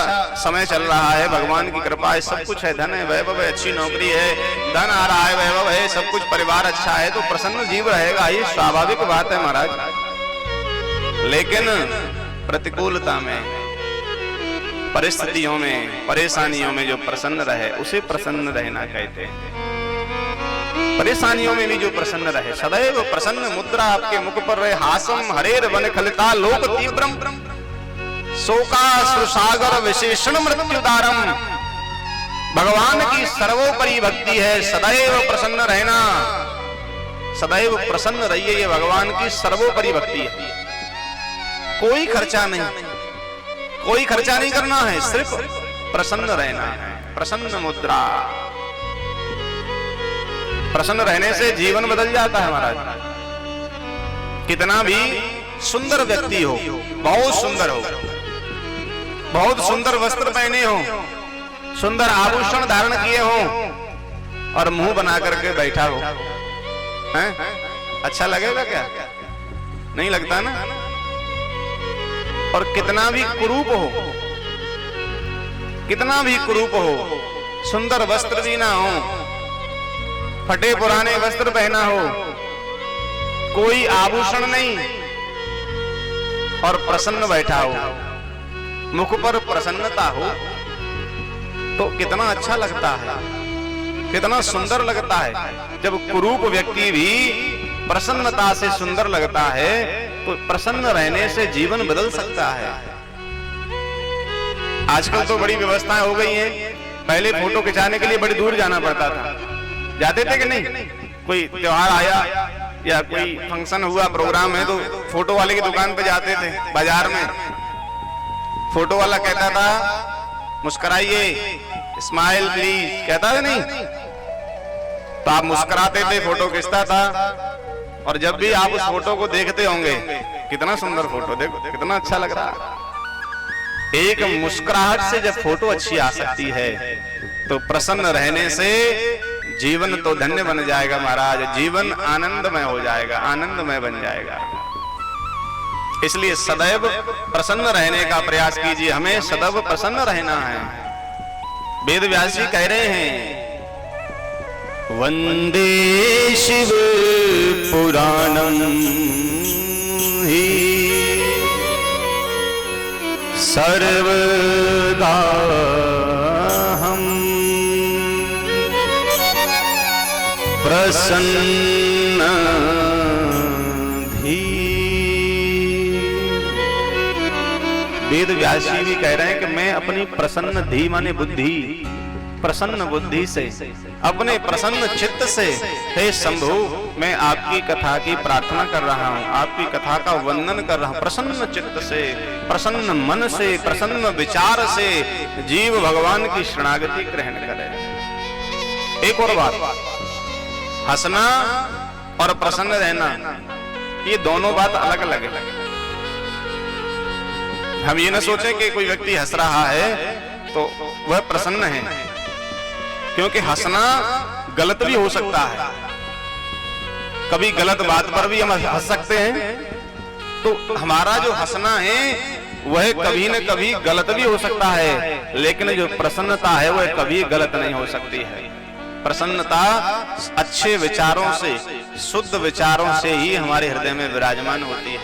समय चल रहा है, भगवान की कृपा है, सब कुछ है, धन है, वैभव है, अच्छी नौकरी है, धन आ रहा है, वैभव है, सब कुछ, परिवार अच्छा है, तो प्रसन्न जीव रहेगा, ये स्वाभाविक बात है महाराज। लेकिन प्रतिकूलता में, परिस्थितियों में, परेशानियों में जो प्रसन्न रहे उसे प्रसन्न रहना कहते हैं। परेशानियों में भी जो प्रसन्न रहे, सदैव प्रसन्न मुद्रा आपके मुख पर रहे, हासम हरेर वन खलिता लोक तीव्रम शोकाश्रु सागर विशेषण मृत्युदारम। भगवान की सर्वोपरि भक्ति है सदैव प्रसन्न रहना। सदैव प्रसन्न रहिए, ये भगवान की सर्वोपरि भक्ति है। कोई खर्चा नहीं, कोई खर्चा नहीं करना है, सिर्फ प्रसन्न रहना है, प्रसन्न मुद्रा। प्रसन्न रहने से जीवन बदल जाता है महाराज। कितना भी सुंदर व्यक्ति हो, बहुत सुंदर हो, बहुत सुंदर वस्त्र पहने हो, सुंदर आभूषण धारण किए हो और मुंह बना करके बैठा हो, हैं? अच्छा लगेगा क्या? नहीं लगता ना। और कितना भी कुरूप हो, कितना भी कुरूप हो, सुंदर वस्त्र भी ना हो, फटे पुराने वस्त्र पहना हो, कोई आभूषण नहीं और प्रसन्न बैठा हो, मुख पर प्रसन्नता हो, तो कितना अच्छा लगता है, कितना सुंदर लगता है। जब कुरूप व्यक्ति भी प्रसन्नता से सुंदर लगता है तो प्रसन्न रहने से जीवन बदल सकता है। आजकल तो बड़ी व्यवस्थाएं हो गई हैं। पहले फोटो खिंचाने के लिए बड़ी दूर जाना पड़ता था, जाते थे कि नहीं? कोई त्योहार आया या कोई फंक्शन हुआ, प्रोग्राम है, तो फोटो वाले की दुकान पे जाते थे, बाजार में। फोटो वाला कहता था मुस्कुराइए, स्माइल प्लीज, कहता था नहीं? तो आप मुस्कुराते थे, फोटो खींचता था। और जब भी आप उस फोटो को देखते होंगे, कितना सुंदर फोटो, देखो कितना अच्छा लग रहा है। एक मुस्कुराहट से जब फोटो अच्छी आ सकती है तो प्रसन्न रहने से जीवन तो धन्य बन जाएगा महाराज, जीवन आनंदमय हो जाएगा, आनंदमय बन जाएगा। इसलिए सदैव प्रसन्न रहने का प्रयास कीजिए, हमें सदैव प्रसन्न रहना है। वेद व्यास जी कह रहे हैं, वंदे शिव पुराणम ही सर्वदा हम प्रसन्न धी। वेद व्यास जी भी कह रहे हैं कि मैं अपनी प्रसन्न धी माने बुद्धि, प्रसन्न बुद्धि से, अपने प्रसन्न चित्त से, हे शंभु मैं आपकी कथा की प्रार्थना कर रहा हूँ, आपकी कथा का वंदन कर रहा हूँ। प्रसन्न चित्त से, प्रसन्न मन से, प्रसन्न विचार से जीव भगवान की शरणागति ग्रहण करे। एक और बात, हंसना और प्रसन्न रहना, ये दोनों बात अलग अलग है। हम ये न सोचें कि कोई व्यक्ति हंस रहा है तो वह प्रसन्न है, क्योंकि हंसना गलत भी हो सकता है। कभी गलत बात पर भी हम हंस सकते हैं, तो हमारा जो हंसना है वह कभी न कभी गलत भी हो सकता है, लेकिन जो प्रसन्नता है वह कभी गलत नहीं हो सकती है। प्रसन्नता अच्छे विचारों से, शुद्ध विचारों से ही हमारे हृदय में विराजमान होती है।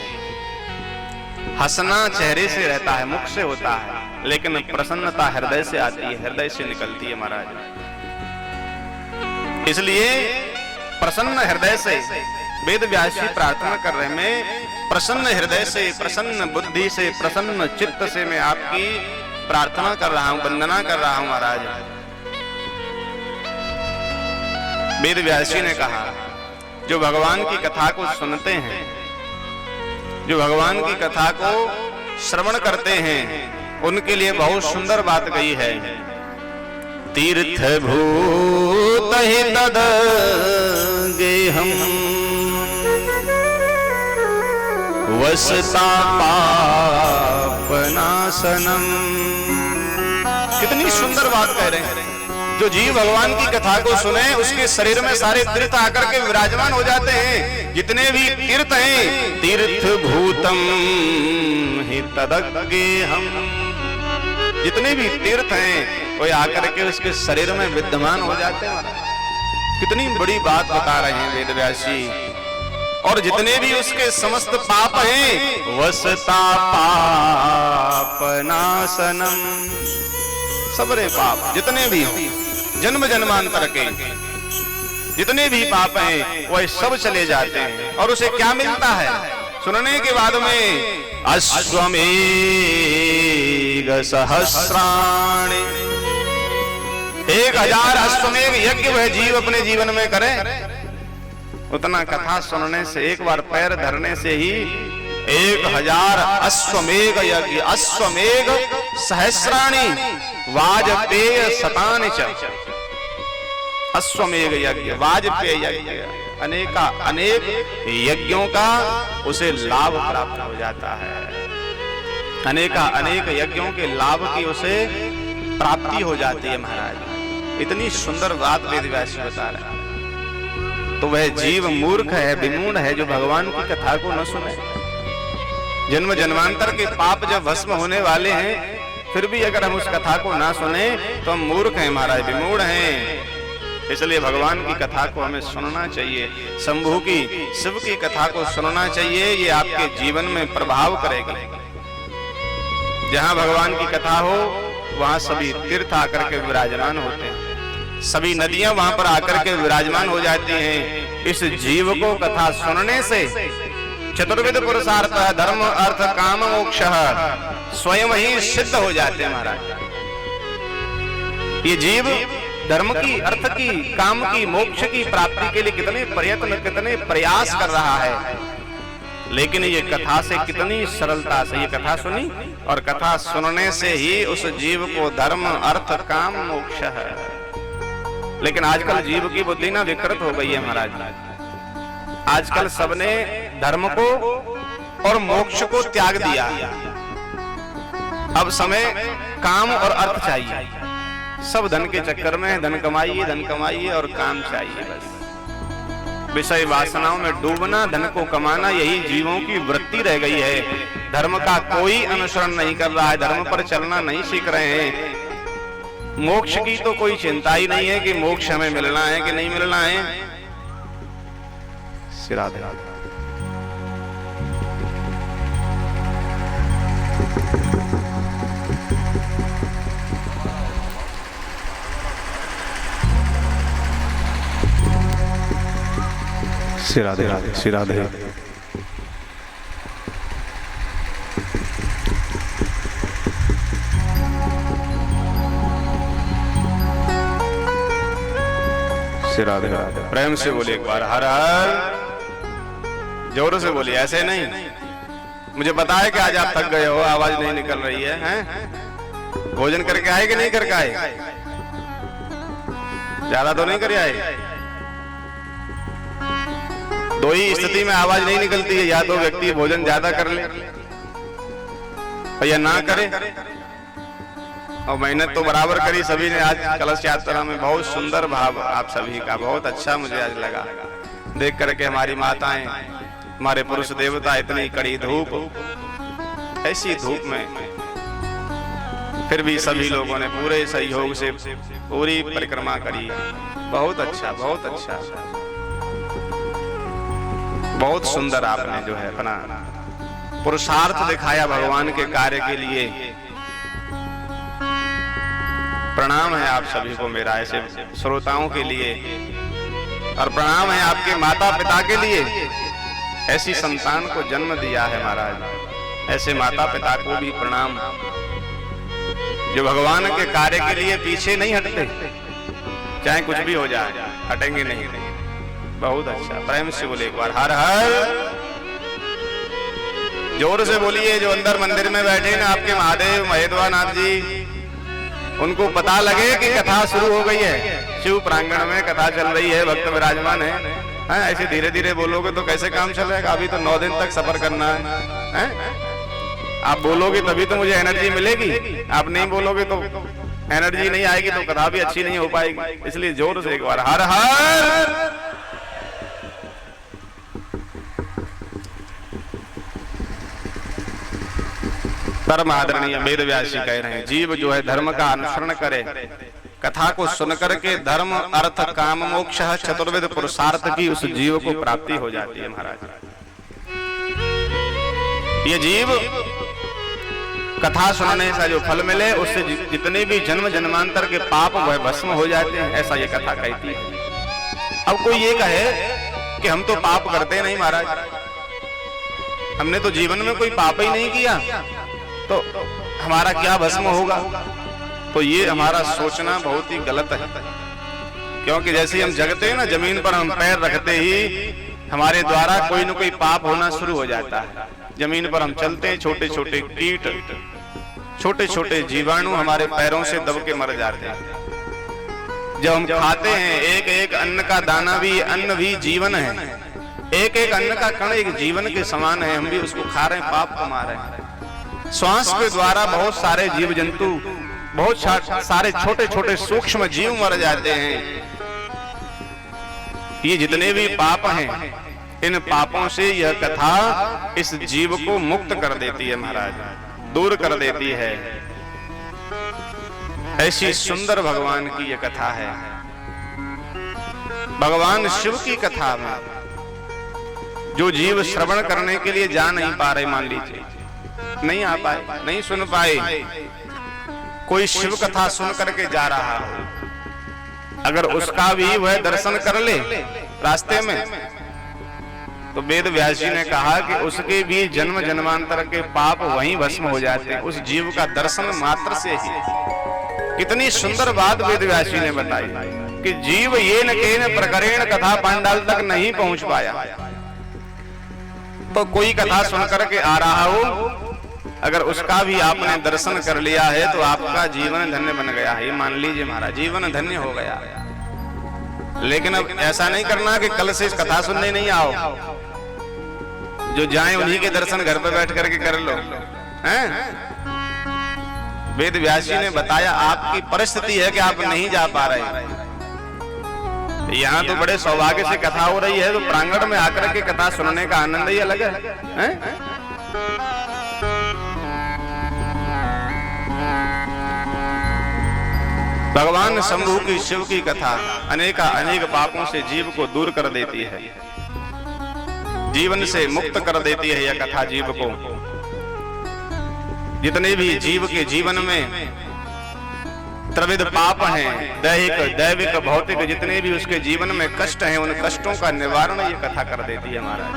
हंसना चेहरे से रहता है, मुख से होता है, लेकिन प्रसन्नता हृदय से आती है, हृदय से निकलती है महाराज। इसलिए प्रसन्न हृदय से वेद व्यास जी प्रार्थना कर रहे हैं, मैं प्रसन्न हृदय से, प्रसन्न बुद्धि से, प्रसन्न चित्त से मैं आपकी प्रार्थना कर रहा हूं, वंदना कर रहा हूं महाराज। वेद व्यास जी ने कहा, जो भगवान की कथा को सुनते हैं, जो भगवान की कथा को श्रवण करते हैं, उनके लिए बहुत सुंदर बात कही है। तीर्थ भूत ही तद गेहम वसता पापनाशनम। कितनी सुंदर बात कह रहे हैं। जो जीव भगवान की कथा को सुने, उसके शरीर में सारे तीर्थ आकर के विराजमान हो जाते हैं। जितने भी तीर्थ हैं, तीर्थ भूतम ही तदगेहम, जितने भी तीर्थ हैं वो आकर के उसके शरीर में विद्यमान हो जाते हैं। कितनी बड़ी बात बता रहे हैं वेद व्यास जी। और जितने भी उसके समस्त पाप हैं, वसता पापनाशनम, सबरे पाप जितने भी हों, जन्म जन्मांतर के जितने भी पाप हैं वह सब चले जाते हैं। और उसे क्या मिलता है सुनने के बाद में? अश्वमेघ सहस्राणि, 1000 अश्वमेघ यज्ञ वह जीव अपने जीवन में करे। उतना कथा सुनने से, एक बार पैर धरने से ही 1000 अश्वमेघ यज्ञ, अश्वमेघ सहस्राणि वाजपेय शतानि च। अश्वमेघ यज्ञ, वाजपेय यज्ञ, अनेक यज्ञों का उसे लाभ प्राप्त हो जाता है। अनेक यज्ञों के लाभ की उसे प्राप्ति हो जाती है महाराज। इतनी सुंदर बात वेदव्यास बता रहा है। तो वह जीव मूर्ख है, विमूढ़ है, जो भगवान की कथा को न सुने। जन्म जन्मांतर के पाप जब भस्म होने वाले हैं, फिर भी अगर हम उस कथा को ना सुने तो हम मूर्ख हैं महाराज, विमूढ़ हैं। इसलिए भगवान की कथा को हमें सुनना चाहिए। शंभू की, शिव की कथा को सुनना चाहिए। ये आपके जीवन में प्रभाव करेगी। जहां भगवान की कथा हो वहां सभी तीर्थ आकर के विराजमान होते हैं, सभी नदियां वहां पर आकर के विराजमान हो जाती हैं। इस जीव को कथा सुनने से चतुर्विध पुरुषार्थ, धर्म अर्थ काम मोक्ष स्वयं ही सिद्ध हो जाते हैं महाराज। ये जीव धर्म की, अर्थ की, काम की, मोक्ष की प्राप्ति के लिए कितने प्रयत्न, कितने प्रयास कर रहा है, लेकिन ये कथा से कितनी सरलता से ये कथा सुनी, और कथा सुनने से ही उस जीव को धर्म अर्थ काम मोक्ष है। लेकिन आजकल जीव की बुद्धि ना विकृत हो गई है महाराज। आजकल सबने धर्म को और मोक्ष को त्याग दिया। अब समय काम और अर्थ चाहिए। सब धन के चक्कर में धन कमाइए और काम चाहिए। बस विषय वासनाओं में डूबना, धन को कमाना, यही जीवों की वृत्ति रह गई है। धर्म का कोई अनुसरण नहीं कर रहा है, धर्म पर चलना नहीं सीख रहे हैं। मोक्ष की तो कोई चिंता ही नहीं है कि मोक्ष हमें मिलना है कि नहीं मिलना है। राधे राधे। श्री राधे राधे, श्री राधे राधे। श्री राधे राधे। प्रेम से बोलिए एक बार हर हर, जोरों से बोलिए, ऐसे नहीं। मुझे पता है कि आज आप थक गए हो, आवाज नहीं निकल रही है, हैं? भोजन करके आए कि नहीं करके आए? ज्यादा तो नहीं कर आए। दो ही स्थिति में आवाज नहीं निकलती है, या तो व्यक्ति भोजन ज्यादा कर ले या ना करे। और मेहनत तो बराबर करी सभी ने। आज कलश यात्रा में बहुत सुंदर भाव आप सभी का, बहुत अच्छा मुझे आज लगा देख करके। हमारी माताएं, हमारे पुरुष देवता, इतनी कड़ी धूप, ऐसी धूप में फिर भी सभी लोगों ने पूरे सहयोग से पूरी परिक्रमा करी। बहुत अच्छा, बहुत अच्छा, बहुत सुंदर आपने जो है अपना पुरुषार्थ दिखाया भगवान के कार्य के लिए। प्रणाम है आप सभी को मेरा, ऐसे श्रोताओं के लिए, और प्रणाम है आपके माता पिता के लिए। ऐसी संतान को जन्म दिया है महाराज, ऐसे माता पिता को भी प्रणाम, जो भगवान के कार्य के लिए पीछे नहीं हटते, चाहे कुछ भी हो जाए, हटेंगे नहीं। बहुत अच्छा, प्रेम से बोले एक बार हर हर, जोर से बोलिए। जो अंदर मंदिर में बैठे ना आपके महादेव महेद्वानाथ जी, उनको पता लगे कि कथा शुरू हो गई है, शिव प्रांगण में कथा चल रही है, भक्त विराजमान है। ऐसे धीरे धीरे बोलोगे तो कैसे काम चलेगा? अभी तो 9 दिन तक सफर करना है। आप बोलोगे तभी तो मुझे एनर्जी मिलेगी, आप नहीं बोलोगे तो एनर्जी नहीं आएगी, तो कथा भी अच्छी नहीं हो पाएगी। इसलिए जोर से एक बार हर हर। परम आदरणीय वेद व्यास जी कह रहे हैं, जीव जो है धर्म का अनुसरण करे, कथा को सुनकर के धर्म अर्थ काम मोक्ष चतुर्विध पुरुषार्थ की उस जीव को प्राप्ति हो जाती है महाराज। ये जीव कथा सुनने से जो फल मिले, उससे जितने भी जन्म जन्मांतर के पाप वह भस्म हो जाते हैं, ऐसा ये कथा कहती है। अब कोई ये कहे कि हम तो पाप करते नहीं महाराज, हमने तो जीवन में कोई पाप ही नहीं किया, तो हमारा क्या भस्म होगा? तो ये हमारा सोचना बहुत ही गलत है। क्योंकि जैसे हम जगते हैं ना, जमीन पर हम पैर रखते ही हमारे द्वारा कोई न कोई पाप होना शुरू हो जाता है। जमीन पर हम चलते हैं, छोटे छोटे कीट, छोटे छोटे जीवाणु हमारे पैरों से दब के मर जाते हैं। जब हम खाते हैं, एक एक अन्न का दाना भी, अन्न भी जीवन है, एक एक अन्न का कण एक जीवन के समान है। हम भी उसको खा रहे हैं, पाप कमा रहे हैं। श्वास के द्वारा बहुत सारे जीव जंतु, बहुत सारे छोटे छोटे सूक्ष्म जीव मर जाते हैं। ये जितने भी पाप हैं, इन पापों से यह कथा इस जीव को मुक्त कर देती है महाराज, दूर कर देती है। ऐसी सुंदर भगवान की यह कथा है। भगवान शिव की कथा में जो जीव श्रवण करने के लिए जा नहीं पा रहे, मान लीजिए नहीं आ पाए, नहीं सुन पाए, कोई शिव कथा सुन करके जा रहा हो, अगर उसका भी वह दर्शन कर ले रास्ते में, तो वेद व्यास जी ने कहा कि उसके भी जन्म जन्मांतर के पाप वहीं भस्म हो जाते हैं, उस जीव का दर्शन मात्र से ही। कितनी सुंदर बात वेद व्यास जी ने बताई कि जीव ये न केन प्रकरण कथा पांडाल तक नहीं पहुंच पाया, तो कोई कथा सुन करके आ रहा हो, अगर उसका भी आपने दर्शन कर लिया है तो आपका जीवन धन्य बन गया है। ये मान लीजिए महाराज, जीवन धन्य हो गया। लेकिन अब ऐसा नहीं करना कि कल से इस कथा सुनने नहीं आओ, जो जाएं उन्हीं के दर्शन घर पे बैठ करके कर लो, हैं? वेद व्यास जी ने बताया आपकी परिस्थिति है कि आप नहीं जा पा रहे। यहाँ तो बड़े सौभाग्य से कथा हो रही है, तो प्रांगण में आकर के कथा सुनने का आनंद ही अलग है? भगवान शंभु की शिव की कथा अनेक पापों से जीव को दूर कर देती है, जीवन से मुक्त कर देती है यह कथा जीव को। जितने भी जीव के जीवन में त्रिविध पाप हैं, दैहिक दैविक भौतिक, जितने भी उसके जीवन में कष्ट हैं, उन कष्टों का निवारण ये कथा कर देती है महाराज।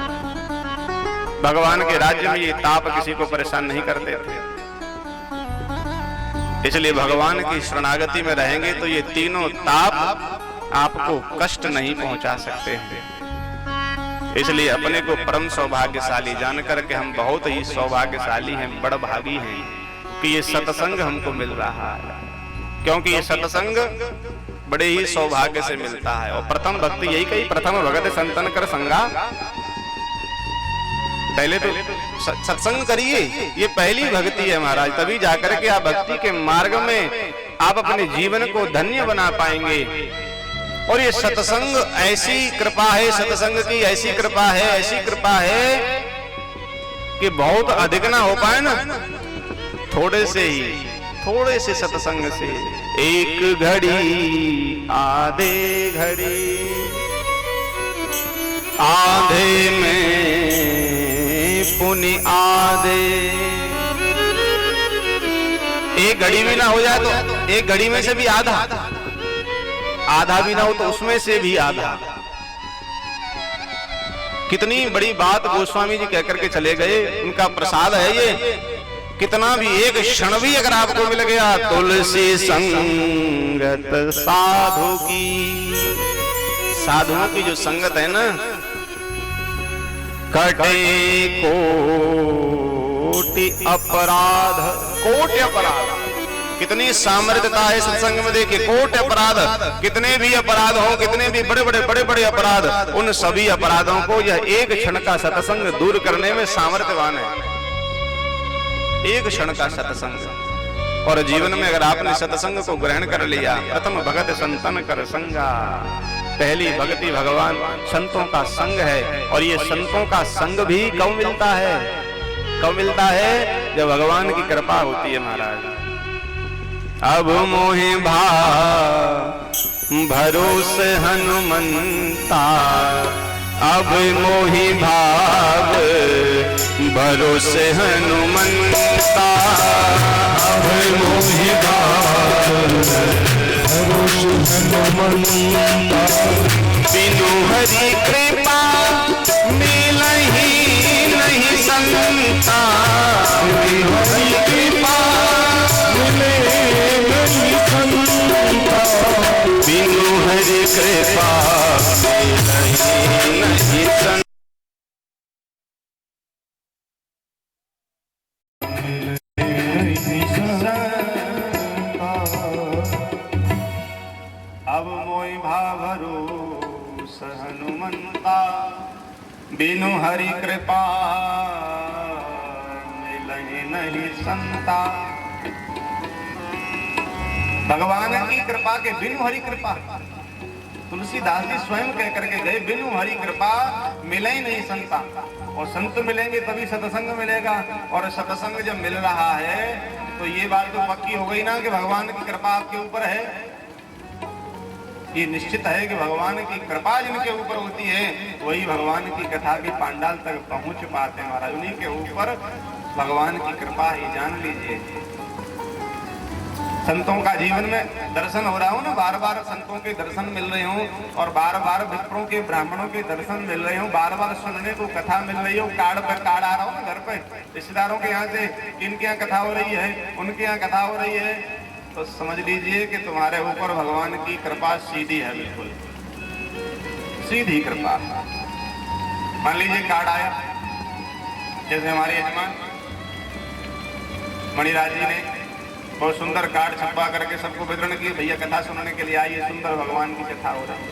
भगवान के राज्य में ये ताप किसी को परेशान नहीं करते थे, इसलिए भगवान की शरणागति में रहेंगे तो ये तीनों ताप आपको कष्ट नहीं पहुंचा सकते हैं। इसलिए अपने को परम सौभाग्यशाली जान करके हम बहुत ही सौभाग्यशाली हैं, बड़ भागी हैं कि ये सत्संग हमको मिल रहा है, क्योंकि ये सत्संग बड़े ही सौभाग्य से मिलता है। और प्रथम भक्ति यही कही, प्रथम भगत संतन कर संगा। पहले तो सत्संग करिए, ये पहली भक्ति है महाराज, तभी जाकर के आप भक्ति के मार्ग में आप अपने जीवन को धन्य बना पाएंगे। और ये सत्संग ऐसी कृपा है, सत्संग की ऐसी कृपा है, ऐसी कृपा है कि बहुत अधिक ना हो पाए ना, थोड़े से ही, थोड़े से सत्संग से, एक घड़ी आधे घड़ी, आधे में पुनि आधे, एक घड़ी भी ना हो जाए तो एक घड़ी में से भी आधा, आधा भी ना हो तो उसमें से भी आधा। कितनी बड़ी बात गोस्वामी जी कहकर के चले गए, उनका प्रसाद है ये। कितना भी एक क्षण भी अगर आपको मिल गया, तुलसी संगत साधु की, साधुओं की जो संगत है ना, कटे कोटि अपराध, कोटि अपराध। कितनी सामर्थ्यता है सत्संग में, देखिए कोटि अपराध, कितने भी अपराध हो, कितने भी बड़े बड़े अपराध, उन सभी अपराधों को यह एक क्षण का सत्संग दूर करने में सामर्थ्यवान है। एक क्षण का सत्संग। और जीवन में अगर आपने सत्संग को ग्रहण कर लिया, प्रथम भगत संतन कर संगा, पहली भक्ति भगवान संतों का संग है। और ये संतों का संग भी कब मिलता है? कब मिलता है? जब भगवान की कृपा होती है महाराज। अब मोहि भाव भरोसे हनुमंता, अब मोहि भाव भरोसे हनुमंता, अब मोहि भाव भरोसे हनुमंता, बिनु हरि कृपा मिलहि नहीं संता, बिनु हरि कृपा मिले नहीं संता, बिनु हरि कृपा मिलहि नहीं संता। भावरो हनुमंता, बिनु हरि कृपा मिलहि नहीं संता। भगवान की कृपा के बिनु हरि कृपा, तुलसीदास जी स्वयं कह करके गए, बिनु हरि कृपा मिले ही नहीं संता। और संत मिलेंगे तभी सत्संग मिलेगा, और सत्संग जब मिल रहा है तो ये बात तो पक्की हो गई ना कि भगवान की कृपा आपके ऊपर है। ये निश्चित है कि भगवान की कृपा जिनके ऊपर होती है वही भगवान की कथा के पांडाल तक पहुंच पाते हैं महाराज। उन्हीं के ऊपर भगवान की कृपा ही जान लीजिए। संतों का जीवन में दर्शन हो रहा हो ना, बार बार संतों के दर्शन मिल रहे हो, और बार बार विप्रों के ब्राह्मणों के दर्शन मिल रहे हो, बार बार सुनने को कथा मिल रही हो, कार्ड पर कार्ड आ रहा हो ना घर पे, रिश्तेदारों के यहाँ से इनके यहाँ कथा हो रही है, उनके यहाँ कथा हो रही है, तो समझ लीजिए कि तुम्हारे ऊपर भगवान की कृपा सीधी है, बिल्कुल सीधी कृपा। मान लीजिए कार्ड आया, जैसे हमारे यजमान मणिराज जी ने बहुत सुंदर कार्ड छपवा करके सबको वितरण किए, भैया कथा सुनने के लिए आइए, सुंदर भगवान की कथा हो रही है।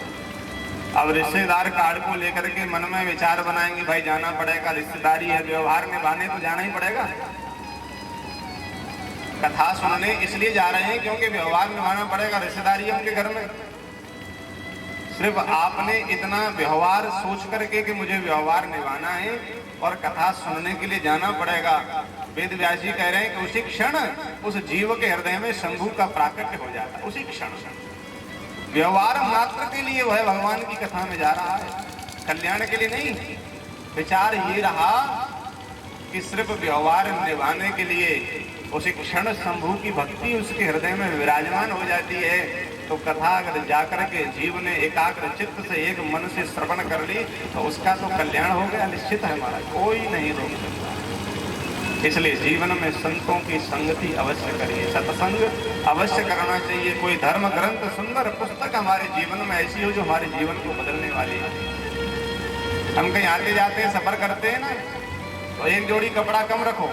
अब रिश्तेदार कार्ड को लेकर के मन में विचार बनाएंगे, भाई जाना पड़ेगा, रिश्तेदारी है, व्यवहार निभाने तो जाना ही पड़ेगा। कथा सुनने इसलिए जा रहे हैं क्योंकि व्यवहार निभाना पड़ेगा, रिश्तेदारी है उनके घर में। सिर्फ आपने इतना व्यवहार सोच करके कि मुझे व्यवहार निभाना है और कथा सुनने के लिए जाना पड़ेगा, वेद व्यास जी कह रहे हैं कि उसी क्षण उस जीव के हृदय में शंभू का प्राकट्य हो जाता है। उसी क्षण व्यवहार मात्र के लिए वह भगवान की कथा में जा रहा है, कल्याण के लिए नहीं। विचार ये रहा कि सिर्फ व्यवहार निभाने के लिए उसी क्षण शंभू की भक्ति उसके हृदय में विराजमान हो जाती है। तो कथा अगर जाकर के जीव ने एकाग्र चित्त से एक मन से श्रवण कर ली तो उसका तो कल्याण हो गया, निश्चित है हमारा, कोई नहीं रोक सकता। इसलिए जीवन में संतों की संगति अवश्य करिए, सत्संग अवश्य करना चाहिए। कोई धर्म ग्रंथ, सुंदर पुस्तक हमारे जीवन में ऐसी हो जो हमारे जीवन को बदलने वाली है। हम कहीं आते जाते हैं, सफर करते हैं ना, तो एक जोड़ी कपड़ा कम रखो,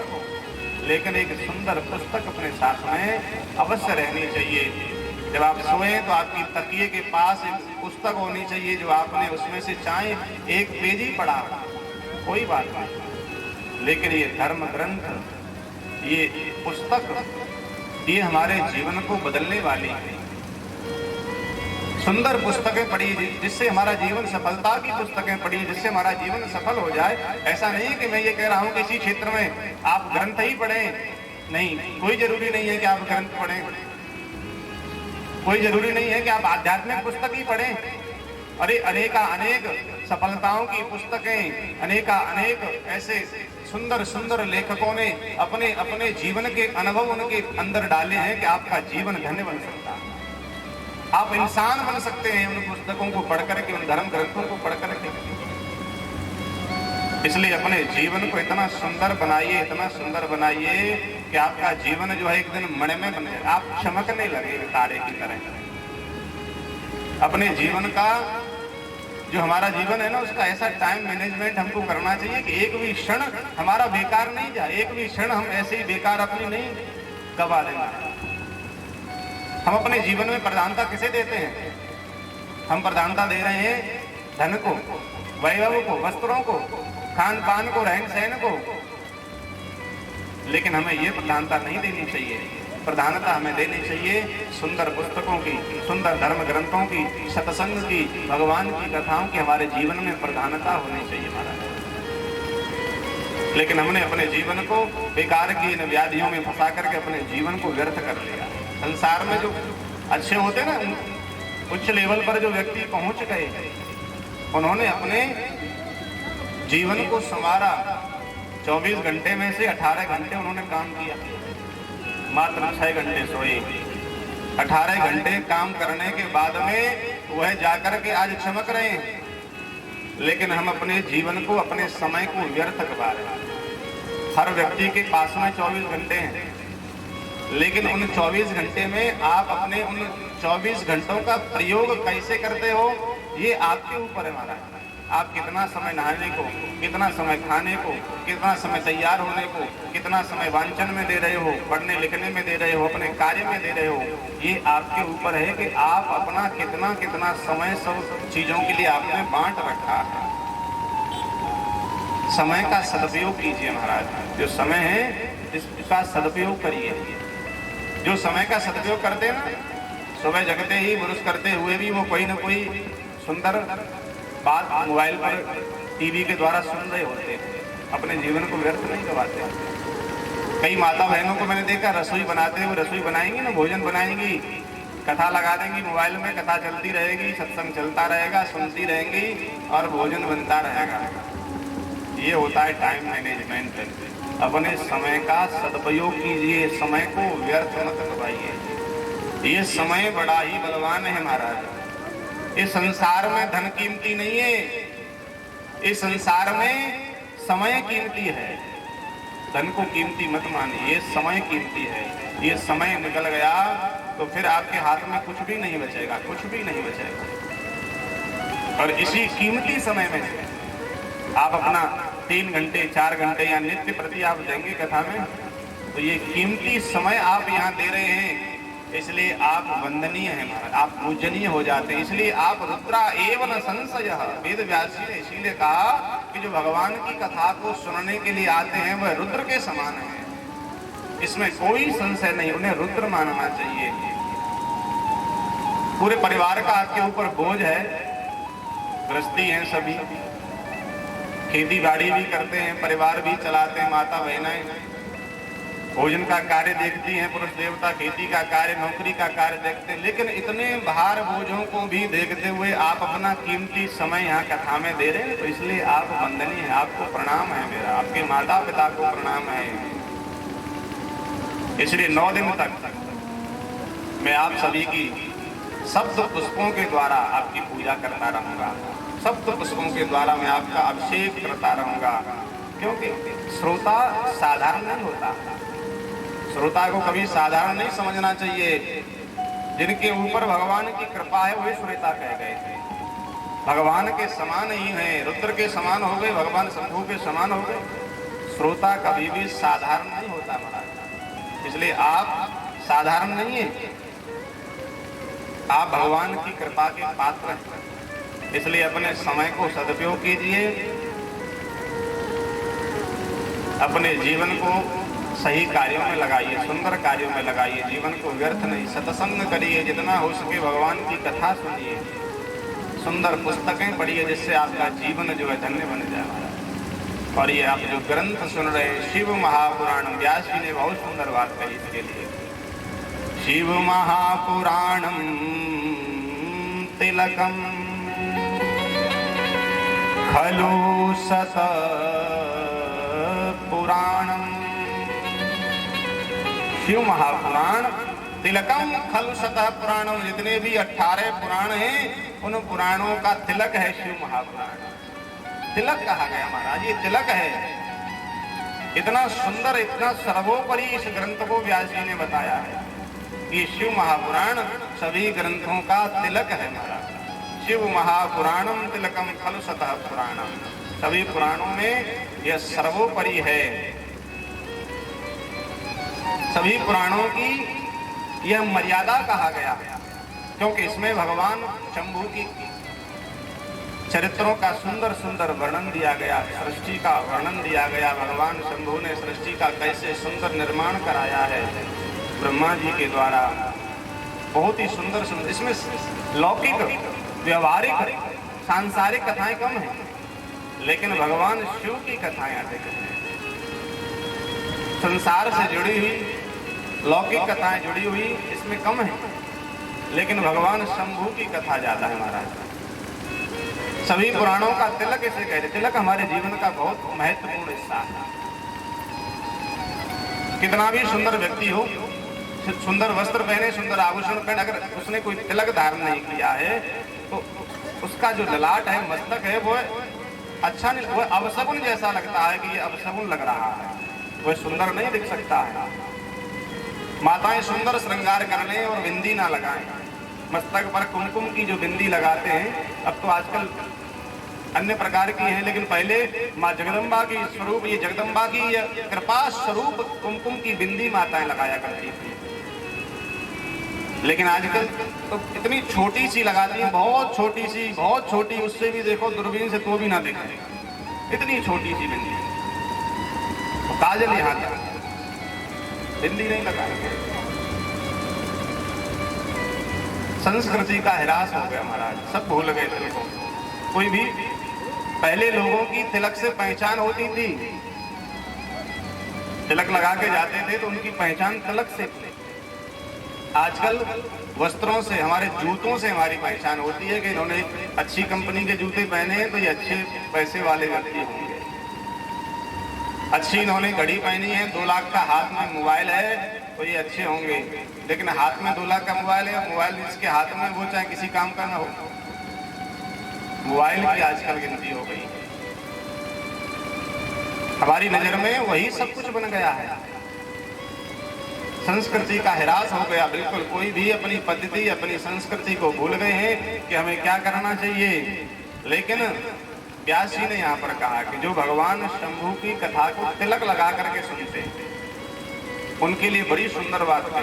लेकिन एक सुंदर पुस्तक अपने साथ में अवश्य रहनी चाहिए। जब आप सोए तो आपकी तकिए के पास एक पुस्तक होनी चाहिए जो आपने उसमें से चाहे एक पेज ही पढ़ा, कोई बात नहीं, लेकिन ये धर्म ग्रंथ, ये पुस्तक, ये हमारे जीवन को बदलने वाली है। सुंदर पुस्तकें पढ़ी जिससे हमारा जीवन, सफलता की पुस्तकें पढ़ी जिससे हमारा जीवन सफल हो जाए। ऐसा नहीं कि मैं ये कह रहा हूँ कि इसी क्षेत्र में आप ग्रंथ ही पढ़ें, नहीं, कोई जरूरी नहीं है कि आप ग्रंथ पढ़ें, कोई जरूरी नहीं है कि आप आध्यात्मिक पुस्तक ही पढ़ें। अरे अनेक सफलताओं की पुस्तकें, अनेक ऐसे सुंदर सुंदर लेखकों ने अपने अपने जीवन के अनुभव उनके अंदर डाले हैं कि आपका जीवन धन्य बन सकता है, आप इंसान बन सकते हैं उन पुस्तकों को पढ़ करके, उन धर्म ग्रंथों को पढ़ करके। इसलिए अपने जीवन को इतना सुंदर बनाइए, इतना सुंदर बनाइए कि आपका जीवन जो है एक दिन मणिमय बन जाए, आप चमकने लगे तारे की तरह। अपने जीवन का जो हमारा जीवन है ना, उसका ऐसा टाइम मैनेजमेंट हमको करना चाहिए कि एक भी क्षण हमारा बेकार नहीं जाए, एक भी क्षण हम ऐसे ही बेकार अपनी नहीं गवा देना। हम अपने जीवन में प्रधानता किसे देते हैं? हम प्रधानता दे रहे हैं धन को, वैभव को, वस्त्रों को, खान पान को, रहन सहन को, लेकिन हमें ये प्रधानता नहीं देनी चाहिए। प्रधानता हमें देनी चाहिए सुंदर पुस्तकों की, सुंदर धर्म ग्रंथों की, सत्संग की, भगवान की कथाओं की हमारे जीवन में प्रधानता होनी चाहिए महाराज। लेकिन हमने अपने जीवन को बेकार की इन व्याधियों में फंसा करके अपने जीवन को व्यर्थ कर लिया। संसार में जो अच्छे होते ना, उच्च लेवल पर जो व्यक्ति पहुंच गए, उन्होंने अपने जीवन को संवारा। 24 घंटे में से 18 घंटे उन्होंने काम किया, मात्र 6 घंटे सोए। 18 घंटे काम करने के बाद में वह जाकर के आज चमक रहे हैं, लेकिन हम अपने जीवन को, अपने समय को व्यर्थ करवा रहे हैं। हर व्यक्ति के पास में 24 घंटे हैं, लेकिन उन 24 घंटे में आप अपने उन 24 घंटों का प्रयोग कैसे करते हो, ये आपके ऊपर है महाराज। आप कितना समय नहाने को, कितना समय खाने को, कितना समय तैयार होने को, कितना समय वांछन में दे रहे हो, पढ़ने लिखने में दे रहे हो, अपने कार्य में दे रहे हो, ये आपके ऊपर है कि आप अपना कितना कितना समय सब चीजों के लिए आपने बांट रखा है। समय का सदुपयोग कीजिए महाराज। जो समय है इसका सदुपयोग करिए। जो समय का सदुपयोग करते हैं ना, सुबह जगते ही ब्रश करते हुए भी वो कोई ना कोई सुंदर बात मोबाइल पर टीवी के द्वारा सुन रहे होते हैं, अपने जीवन को व्यर्थ नहीं गवाते। कई माता बहनों को मैंने देखा रसोई बनाते हुए, रसोई बनाएंगी ना, भोजन बनाएंगी, कथा लगा देंगी मोबाइल में, कथा चलती रहेगी, सत्संग चलता रहेगा, सुनती रहेंगी और भोजन बनता रहेगा। ये होता है टाइम मैनेजमेंट। अपने समय का सदुपयोग कीजिए, समय को व्यर्थ मत गवाइए। ये समय बड़ा ही बलवान है महाराज। इस संसार में धन कीमती नहीं है, इस संसार में समय कीमती है। धन को कीमती मत मानिए, ये समय कीमती है। ये समय निकल गया तो फिर आपके हाथ में कुछ भी नहीं बचेगा, कुछ भी नहीं बचेगा। और इसी कीमती समय में से आप अपना 3 घंटे 4 घंटे या नित्य प्रति आप देंगे कथा में, तो ये कीमती समय आप यहाँ दे रहे हैं, इसलिए आप वंदनीय हैं महाराज, आप पूजनीय हो जाते हैं। इसलिए आप रुद्रा एवं न संशय, वेद व्यास जी ने इसीलिए कहा कि जो भगवान की कथा को सुनने के लिए आते हैं वह रुद्र के समान है। इसमें कोई संशय नहीं, उन्हें रुद्र मानना चाहिए। पूरे परिवार का आपके ऊपर बोझ है, गृहस्थी हैं सभी, खेती बाड़ी भी करते हैं, परिवार भी चलाते हैं, माता बहनें भोजन का कार्य देखती हैं, पुरुष देवता खेती का कार्य, नौकरी का कार्य देखते हैं, लेकिन इतने भार बोझों को भी देखते हुए आप अपना कीमती समय यहाँ कथा में दे रहे हैं, तो इसलिए आप वंदनीय हैं, आपको प्रणाम है मेरा, आपके माता पिता को प्रणाम है। इसलिए 9 दिन तक मैं आप सभी की सप्त पुष्पों के द्वारा आपकी पूजा करता रहूंगा, सप्त पुष्पों के द्वारा मैं आपका अभिषेक करता रहूंगा, क्योंकि श्रोता साधारण नहीं होता। श्रोता को कभी साधारण नहीं समझना चाहिए। जिनके ऊपर भगवान की कृपा है वही श्रोता कह गए थे। भगवान के समान ही हैं, रुद्र के समान हो गए, भगवान शंभू के समान हो गए। श्रोता कभी भी साधारण नहीं होता महाराज। इसलिए आप साधारण नहीं है, आप भगवान की कृपा के पात्र हैं। इसलिए अपने समय को सदुपयोग कीजिए, अपने जीवन को सही कार्यों में लगाइए, सुंदर कार्यों में लगाइए, जीवन को व्यर्थ नहीं। सत्संग करिए, जितना हो सके भगवान की कथा सुनिए, सुंदर पुस्तकें पढ़िए, जिससे आपका जीवन जो है धन्य बन जाए। और ये आप जो ग्रंथ सुन रहे हैं शिव महापुराण, व्यास जी ने बहुत सुंदर बात कही इसके लिए। शिव महापुराणम तिलकम खलु सत पुराणम। शिव महापुराण तिलकम खलु सतः पुराणम। जितने भी 18 पुराण हैं उन पुराणों का तिलक है शिव महापुराण। तिलक कहा गया महाराज, ये तिलक है। इतना सुंदर, इतना सर्वोपरि इस ग्रंथ को व्यास जी ने बताया है। ये शिव महापुराण सभी ग्रंथों का तिलक है महाराज। शिव महापुराणम तिलकम खलु सतः पुराणम। सभी पुराणों में यह सर्वोपरि है। सभी पुराणों की यह मर्यादा कहा गया, क्योंकि इसमें भगवान शंभू की चरित्रों का सुंदर सुंदर वर्णन दिया गया, सृष्टि का वर्णन दिया गया। भगवान शंभू ने सृष्टि का कैसे सुंदर निर्माण कराया है ब्रह्मा जी के द्वारा। बहुत ही सुंदर सुंदर, इसमें लौकिक व्यवहारिक सांसारिक कथाएं कम हैं, लेकिन भगवान शिव की कथाएं अधिक हैं। संसार से जुड़ी हुई लौकिक कथाएं जुड़ी हुई इसमें कम है, लेकिन भगवान शंभू की कथा ज्यादा है महाराज। सभी पुराणों का तिलक इसे कहते। तिलक हमारे जीवन का बहुत महत्वपूर्ण हिस्सा है। कितना भी सुंदर व्यक्ति हो, सुंदर वस्त्र पहने, सुंदर आभूषण पहने, अगर उसने कोई तिलक धारण नहीं किया है तो उसका जो ललाट है, मस्तक है, वो अच्छा नहीं, वो अवसगुन जैसा लगता है कि ये अवसगुन लग रहा है, वह सुंदर नहीं दिख सकता है। माताएं सुंदर श्रृंगार कर लें और बिंदी ना लगाएं, मस्तक पर कुमकुम की जो बिंदी लगाते हैं। अब तो आजकल अन्य प्रकार की हैं, लेकिन पहले माँ जगदम्बा की स्वरूप, ये जगदम्बा की कृपा स्वरूप कुमकुम की बिंदी माताएं लगाया करती थी। लेकिन आजकल तो इतनी छोटी सी लगाती हैं, बहुत छोटी, उससे भी देखो दूरबीन से तो भी ना देखें, इतनी छोटी सी बिंदी। तो काजल यहाँ तक, बिंदी नहीं लगा। संस्कृति का ह्रास हो गया महाराज, सब भूल गए तिलक को। कोई भी पहले लोगों की तिलक से पहचान होती थी, तिलक लगा के जाते थे तो उनकी पहचान तिलक से थी। आजकल वस्त्रों से, हमारे जूतों से हमारी पहचान होती है कि इन्होंने अच्छी कंपनी के जूते पहने हैं तो ये अच्छे पैसे वाले व्यक्ति होंगे। अच्छी इन्होंने घड़ी पहनी है, 2 लाख का हाथ में मोबाइल है तो ये अच्छे होंगे। लेकिन हाथ में 2 लाख का मोबाइल है, मोबाइल जिसके हाथ में वो चाहे किसी काम का ना हो, मोबाइल की आजकल गिनती हो गई। हमारी नजर में वही सब कुछ बन गया है, संस्कृति का ह्रास हो गया बिल्कुल। कोई भी अपनी पद्धति, अपनी संस्कृति को भूल गए हैं कि हमें क्या करना चाहिए। लेकिन व्यास जी ने यहाँ पर कहा कि जो भगवान शंभू की कथा को तिलक लगा करके सुनते हैं उनके लिए बड़ी सुंदर बात है।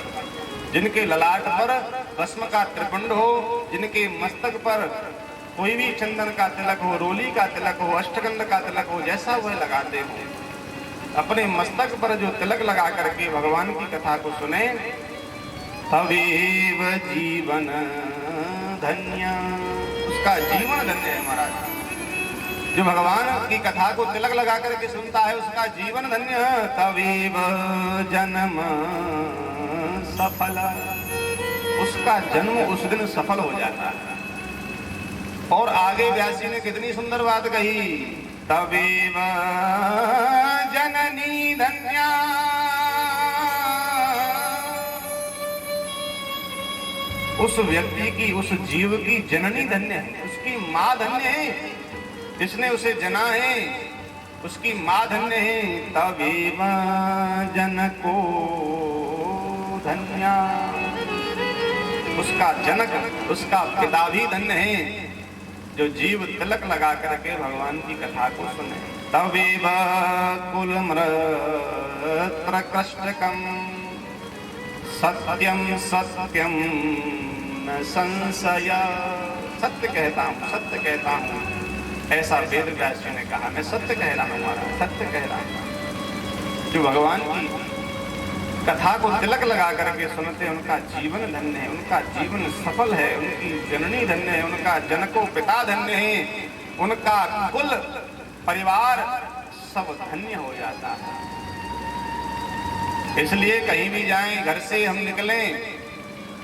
जिनके ललाट पर भस्म का त्रिपुंड हो, जिनके मस्तक पर कोई भी चंदन का तिलक हो, रोली का तिलक हो, अष्टगंध का तिलक हो, जैसा वह लगाते हो, अपने मस्तक पर जो तिलक लगा करके भगवान की कथा को सुने, तवेव जीवन धन्य, उसका जीवन धन्य है महाराज। जो भगवान की कथा को तिलक लगा करके सुनता है उसका जीवन धन्य। तवेव जन्म सफल, उसका जन्म उस दिन सफल हो जाता है। और आगे व्यास जी ने कितनी सुंदर बात कही, तवेव जननी धन्या, उस व्यक्ति की, उस जीव की जननी धन्य है, उसकी माँ धन्य है, जिसने उसे जना है उसकी माँ धन्य है। तवेव जनको धन्या, उसका जनक, उसका पिता भी धन्य है जो जीव तिलक लगा करके भगवान की कथा को सुने। तवेव कुलमृत्र कष्टकम सत्यम सत्यम न संशय, सत्य कहता हूँ, सत्य कहता हूँ, ऐसा वेद व्यास जी ने कहा। मैं सत्य कह रहा हूँ महाराज, सत्य कह रहा हूँ। जो भगवान की कथा को तिलक लगा करके सुनते हैं उनका जीवन धन्य है, उनका जीवन सफल है, उनकी जननी धन्य है, उनका जनको पिता धन्य है, उनका कुल परिवार सब धन्य हो जाता है। इसलिए कहीं भी जाएं, घर से हम निकलें,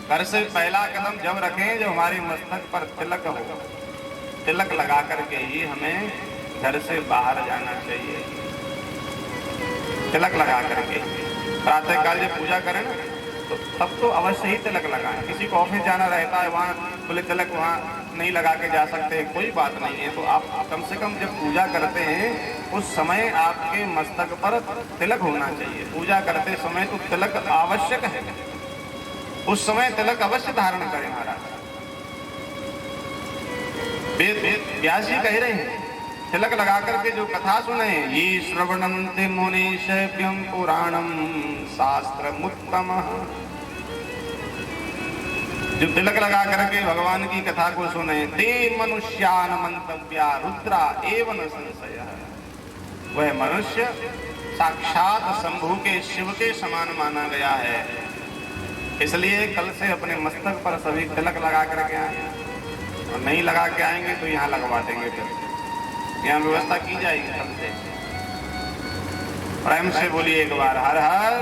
घर से पहला कदम जब रखें जब हमारे मस्तक पर तिलक हो, तिलक लगा करके ही हमें घर से बाहर जाना चाहिए। तिलक लगा करके प्रातः काल जब पूजा करें ना तो तब तो अवश्य ही तिलक लगाएं। किसी को ऑफिस जाना रहता है, वहाँ बोले तिलक वहाँ नहीं लगा के जा सकते, कोई बात नहीं है, तो आप कम से कम जब पूजा करते हैं उस समय आपके मस्तक पर तिलक होना चाहिए। पूजा करते समय तो तिलक आवश्यक है, उस समय तिलक अवश्य धारण करें महाराज। व्यास जी कह रहे हैं तिलक लगा करके जो कथा सुने, ये श्रवणन्ते मुनिशेभ्यं पुराणम शास्त्रमुत्तम, जो तिलक लगा करके भगवान की कथा को सुने, ते मनुष्यान मंतव्या रुद्रा एवं संशय, वह मनुष्य साक्षात शंभु के शिव के समान माना गया है। इसलिए कल से अपने मस्तक पर सभी तिलक लगा करके आए, और नहीं लगा के आएंगे तो यहाँ लगवा देंगे, फिर यहाँ व्यवस्था की जाएगी। कल से प्रेम से बोलिए एक बार हर हर।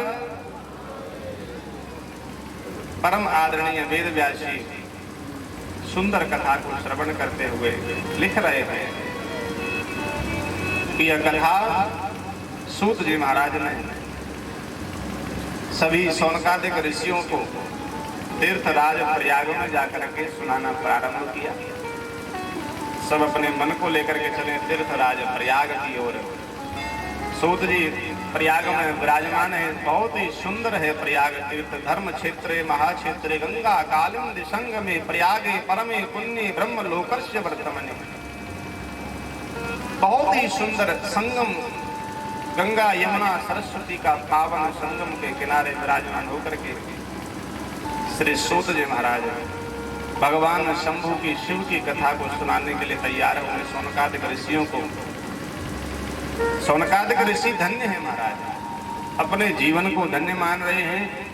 परम आदरणीय वेद व्यास जी सुंदर कथा को श्रवण करते हुए लिख रहे हैं कि यह कथा सूत जी महाराज ने सभी सौनकादिक ऋषियों को तीर्थराज प्रयाग में जाकर के सुनाना प्रारंभ किया। सब अपने मन को लेकर के चले तीर्थराज प्रयाग की ओर। सूत जी प्रयाग में विराजमान है, बहुत ही सुंदर है प्रयाग तीर्थ। धर्म क्षेत्रे महाक्षेत्रे गंगा कालिंदी संगमे प्रयागे परमे पुण्य ब्रह्म लोकस्य वर्तमने। बहुत ही सुंदर संगम, गंगा यमुना सरस्वती का पावन संगम के किनारे विराजमान होकर के श्री सूत जी महाराज भगवान शंभु की शिव की कथा को सुनाने के लिए तैयार हुए। सोनकादिक ऋषियों को, सोनकादिक ऋषि धन्य है महाराज, अपने जीवन को धन्य मान रहे हैं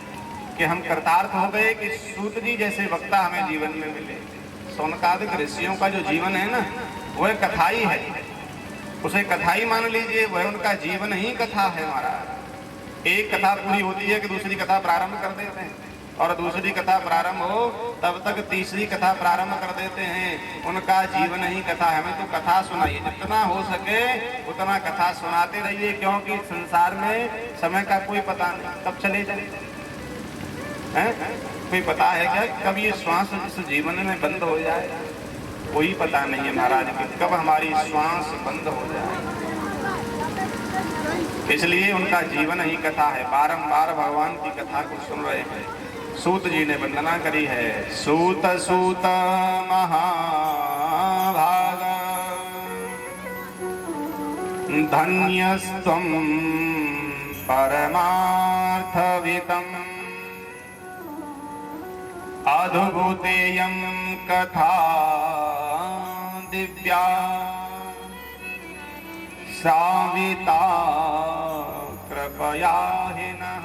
कि हम कृतार्थ हो गए कि सूत जी जैसे वक्ता हमें जीवन में मिले। सोनकादिक ऋषियों का जो जीवन है ना, वह कथा ही है, उसे कथा ही मान लीजिए, वह उनका जीवन ही कथा है महाराज। एक कथा पूरी होती है कि दूसरी कथा प्रारंभ कर देते हैं, और दूसरी कथा प्रारंभ हो तब तक तीसरी कथा प्रारंभ कर देते हैं। उनका जीवन ही कथा है। हमें तो कथा सुनाइए, जितना हो सके उतना कथा सुनाते रहिए, क्योंकि संसार में समय का कोई पता नहीं, कब चले जाए कोई पता है क्या, कब ये श्वास इस जीवन में बंद हो जाए, कोई पता नहीं है महाराज कि कब हमारी श्वास बंद हो जाए। इसलिए उनका जीवन ही कथा है। बारंबार भगवान की कथा को सुन रहे हैं। सूत जी ने वंदना करी है। सूत सूत महाभाग धन्यस्त्वं परमार्थवितम् अद्भुतेयं कथा दिव्या श्राविता कृपया हिनः।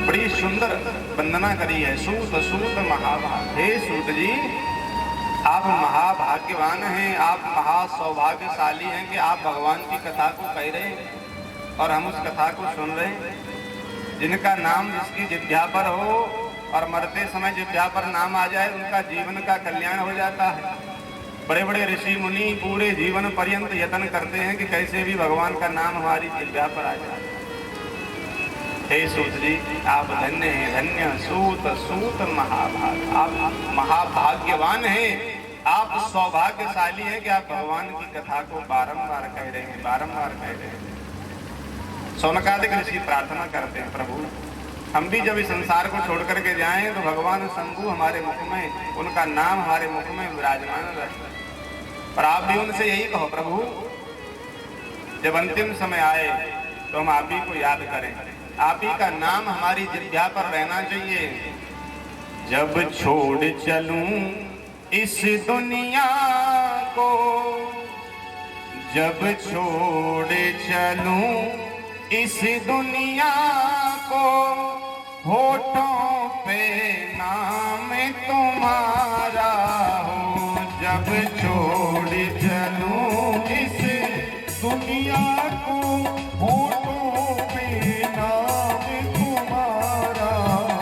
बड़ी सुंदर वंदना करी है। सूत सूत महाभाग, हे सूत जी आप महाभाग्यवान हैं, आप महासौभाग्यशाली हैं कि आप भगवान की कथा को कह रहे हैं और हम उस कथा को सुन रहे हैं। जिनका नाम जिसकी जिह्वा पर हो और मरते समय जिह्वा पर नाम आ जाए, उनका जीवन का कल्याण हो जाता है। बड़े बड़े ऋषि मुनि पूरे जीवन पर्यंत यत्न करते हैं कि कैसे भी भगवान का नाम हमारी जिह्वा पर आ जाए। हे सूत जी आप धन्य हैं, धन्य सूत सूत महाभाग, आप महाभाग्यवान हैं, आप सौभाग्यशाली हैं कि आप भगवान की कथा को बारंबार कह रहे हैं, बारंबार कह रहे हैं। सोनकादिक ऋषि प्रार्थना करते हैं, प्रभु हम भी जब इस संसार को छोड़ करके जाएं तो भगवान शंभु हमारे मुख में, उनका नाम हमारे मुख में विराजमान रहे। और आप भी उनसे यही कहो प्रभु, जब अंतिम समय आए तो हम आप ही को याद करें, आप ही का नाम हमारी जिह्वा पर रहना चाहिए। जब छोड़ चलूं इस दुनिया को, जब छोड़ चलूं इस दुनिया को, होठों पे नाम तुम्हारा हो। जब छोड़ चलूं इस दुनिया को, होठों पे नाम तुम्हारा हो।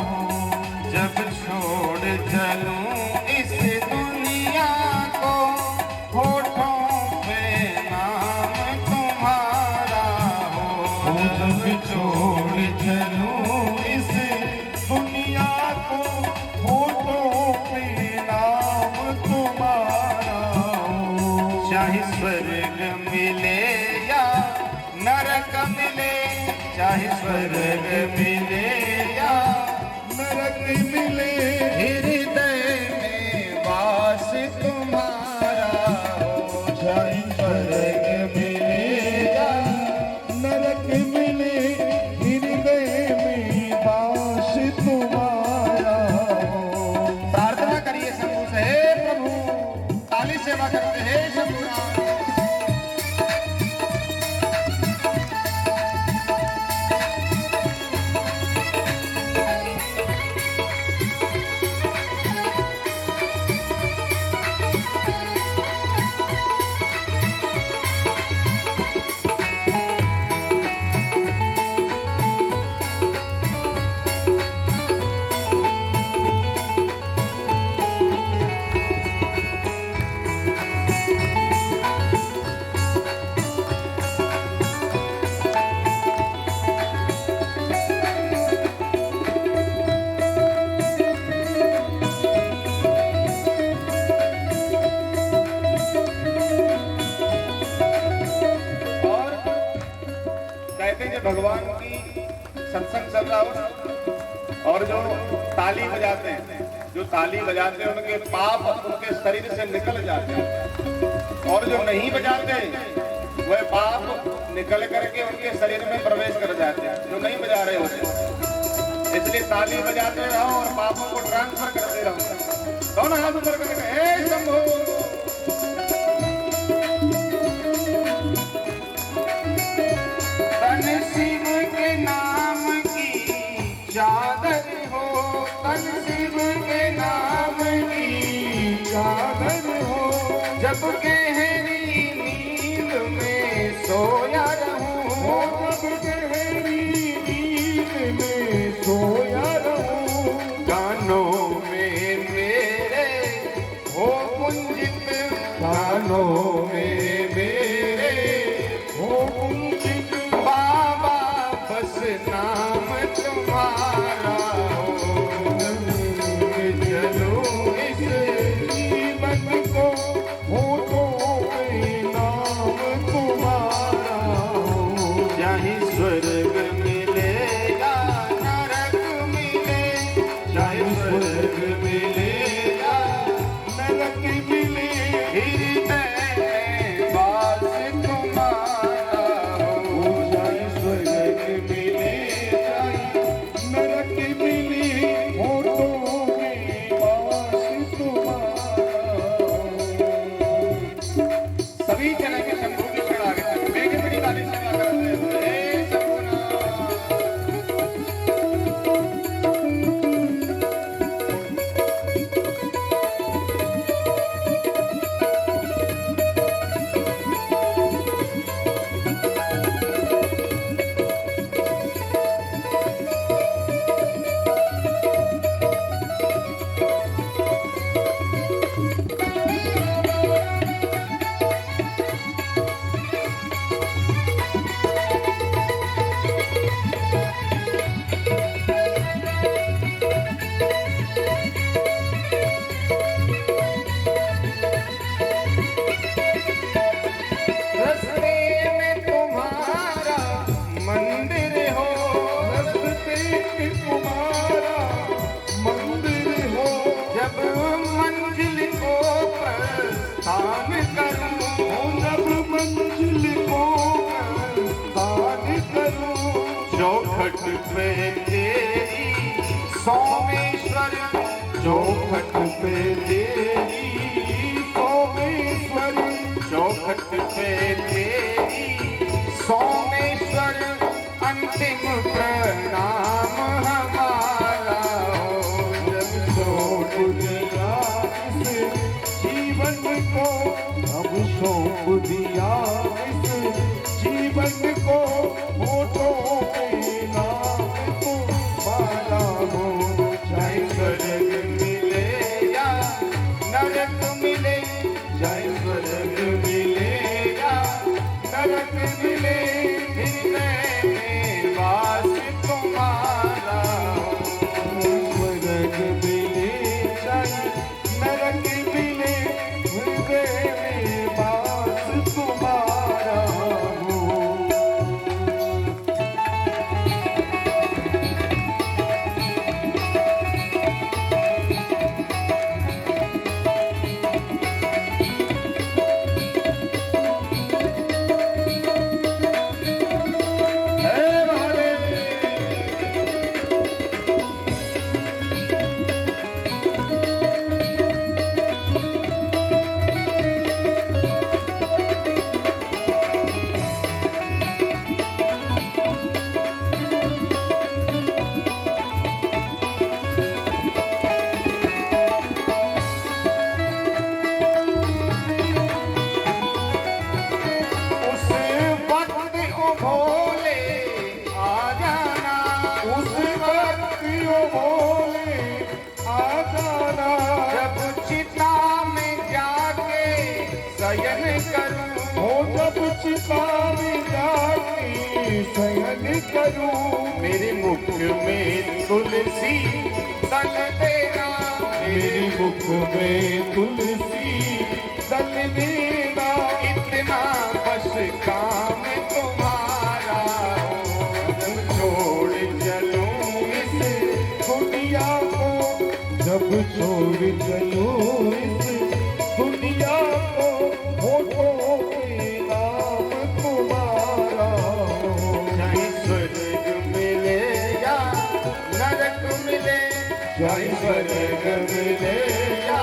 जब छोड़ चलूं इस दुनिया को, होठों पे नाम तुम्हारा हो। जब छोड़ चलूं इस दुनिया को, होठों पे नाम तुम्हारा हो। चाहे स्वर्ग मिले या नरक मिले, चाहे स्वर्ग मिले या नरक मिले, हृदय में वास तुम्हारा हो। चाहे स्वर्ग मिले या नरक मिले, हृदय में वास तुम्हारा हो। प्रार्थना करिए शंभु से, हे प्रभु ताली सेवा करते हैं शंभु। भगवान की सत्संग चल रहा हो और जो ताली बजाते हैं जो ताली बजाते हैं उनके पाप उनके शरीर से निकल जाते हैं, और जो नहीं बजाते वह पाप निकल करके उनके शरीर में प्रवेश कर जाते हैं, जो नहीं बजा रहे होते। इसलिए ताली बजाते रहो और पापों को ट्रांसफर करते रहो। दोनों हाथ ऊपर करके हे शंभो। तन शिव के नाम की चादर हो, तन शिव के नाम की चादर हो, जब गहरी नींद में सोया रहूं, जब गहरी नींद में सोया रहूं, कानों में मेरे हो कुंजित, कानों में मेरे हो कुंजित, बाबा बस नाम तुम्हारा हो, चलो इस जीवन को होठों में नाम तुम्हारा हो, चाहे स्वर्ग मिले या नरक मिले, चाहे स्वर्ग मिले या नरक मिले, हृदय में वास तुम्हारा हो, चाहे स्वर्ग मिले चाहे नरक मिले, होठों में वास तुम्हारा हो। सभी चलेंगे शंभू के पेड़ आगे तक, मेघ बड़ी वाली सेवा करते हुए शंभुनाथ। रस्ते में तुम्हारा मंदिर हो, रस्ते में तुम्हारा मंदिर हो, जब मंजिल को प्रस्थान करूं, जब मंजिल को प्रस्थान करूं, चौखट पे तेरी सोमेश्वर, चौखट पे तेरी सोमेश्वर, चौखट पे तेरी सोमेश्वर, अंतिम प्रणाम हमारा हो, जब सौंप दिया इस जीवन को, अब सौंप दिया इस जीवन को, होठों में नाम तुम्हारा हो, चाहे स्वर्ग मिले या नरक मिले, चाहे स्वर्ग मिले या नरक मिले, हृदय में वास तुम्हारा हो, स्वर्ग मिले चाहे नरक मिले, हृदय में वास तुम्हारा हो। शयन करूं, मेरे मुख में तुलसी दल देना, मेरे मुख में तुलसी दल देना, इतना बस काम तुम्हारा हो, छोड़ चलूं इस दुनिया को, जब छोड़ चलूं इस दुनिया को, होठों में नाम तुम्हारा हो। चाहे स्वर्ग मिले या नरक मिले, चाहे स्वर्ग मिले या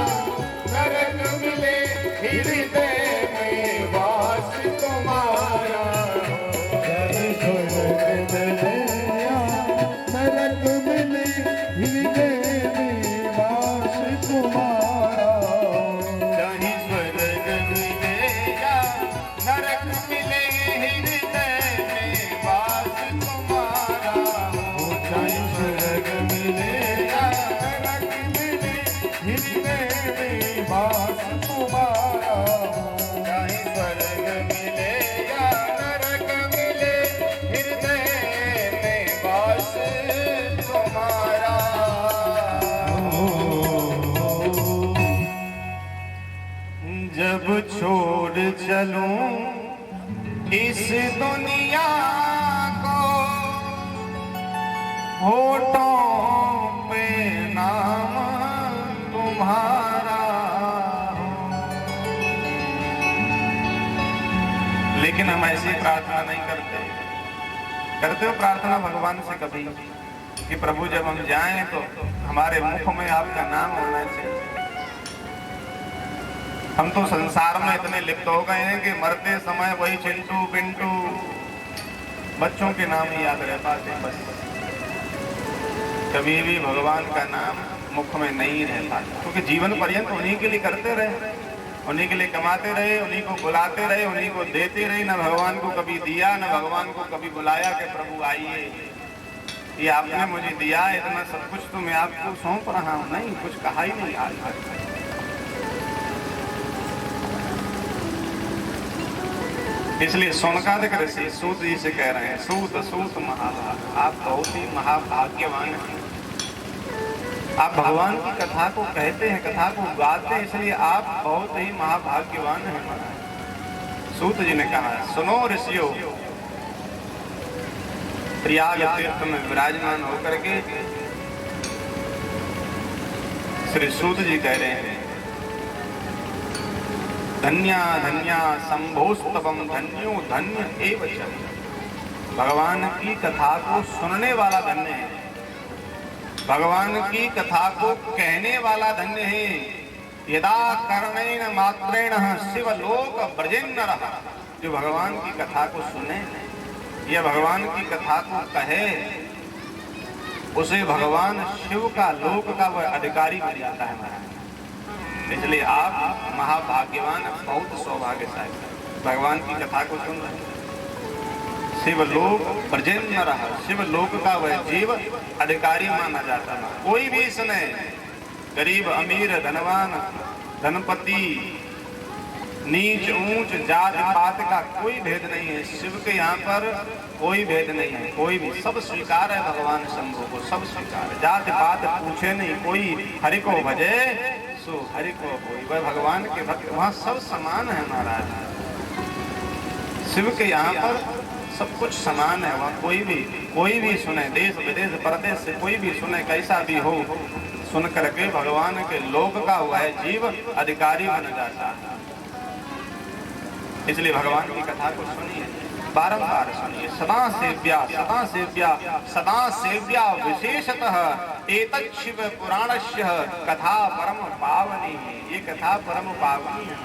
नरक मिले, हृदय में वास तुम्हारा हो। चाहे स्वर्ग मिले या नरक मिले, हृदय में वास तुम्हारा हो। चाहे स्वर्ग मिले या नरक मिले, हृदय में वास तुम्हारा हो। चाहे स्वर्ग मिले या नरक मिले, हृदय में वास तुम्हारा हो। चाहे स्वर्ग मिले या नरक मिले, हृदय में वास तुम्हारा हो। जब छोड़ चलूं इस दुनिया को, होठों पे नाम तुम्हारा हो। लेकिन हम ऐसी प्रार्थना नहीं करते। करते हो प्रार्थना भगवान से कभी कि प्रभु जब हम जाएं तो हमारे मुख में आपका नाम होना चाहिए। हम तो संसार में इतने लिप्त हो गए हैं कि मरते समय वही चिंटू पिंटू बच्चों के नाम ही याद रह पाते बस। कभी भी भगवान का नाम मुख में नहीं रह पाता, क्योंकि जीवन पर्यंत उन्हीं के लिए करते रहे, उन्हीं के लिए कमाते रहे, उन्हीं को बुलाते रहे, उन्हीं को देते रहे। न भगवान को कभी दिया, न भगवान को कभी बुलाया कि प्रभु आइए, ये आपने मुझे दिया, इतना सब कुछ तो मैं आपको सौंप रहा हूँ। नहीं, कुछ कहा ही नहीं आज। इसलिए सोनकादिक ऋषि सूत जी से कह रहे हैं, सूत सूत महाभाग, आप बहुत ही महाभाग्यवान हैं। आप भगवान की कथा को कहते हैं, कथा को गाते हैं, इसलिए आप बहुत ही महाभाग्यवान हैं महाराज। सूत जी ने कहा, सुनो ऋषियों, प्रयाग तीर्थ में विराजमान होकर के श्री सूत जी कह रहे हैं, धन्या धन्या संभोस्तवम धन्यो धन्य एव च। भगवान की कथा को सुनने वाला धन्य है, भगवान की कथा को कहने वाला धन्य है। यदा कर्णेन मात्रेण शिवलोक ब्रजेन्नरः, जो भगवान की कथा को सुने या भगवान की कथा को कहे, उसे भगवान शिव का लोक का वह अधिकारी बन जाता है महाराज। इसलिए आप महाभाग्यवान, बहुत सौभाग्यशाली, भगवान की कथा को सुन रहे। शिवलोक ब्रजेन्नरः, शिवलोक का वह जीव अधिकारी माना जाता है। कोई भी सुने, गरीब अमीर धनवान धनपति, नीच ऊंच जात पात का कोई भेद नहीं है। शिव के यहाँ पर कोई भेद नहीं है, कोई भी, सब स्वीकार है भगवान शंभु को, सब स्वीकार है। जात पात पूछे नहीं कोई, हरि को भजे सो हरि को कोई। वह भगवान के भक्त वहाँ सब समान है महाराज। शिव के यहाँ पर सब कुछ समान है, वहाँ कोई भी सुने, देश विदेश परदेश से कोई भी सुने, कैसा भी हो, सुन करके भगवान के लोक का हुआ है जीव अधिकारी बन जाता है। इसलिए भगवान की कथा को सुनिए, बारंबार सुनिए। सदा सेव्या सदा सेव्या सदा सेव्या विशेषतः एतत् शिव पुराणस्य कथा परम पावनी है। ये कथा परम पावनी है,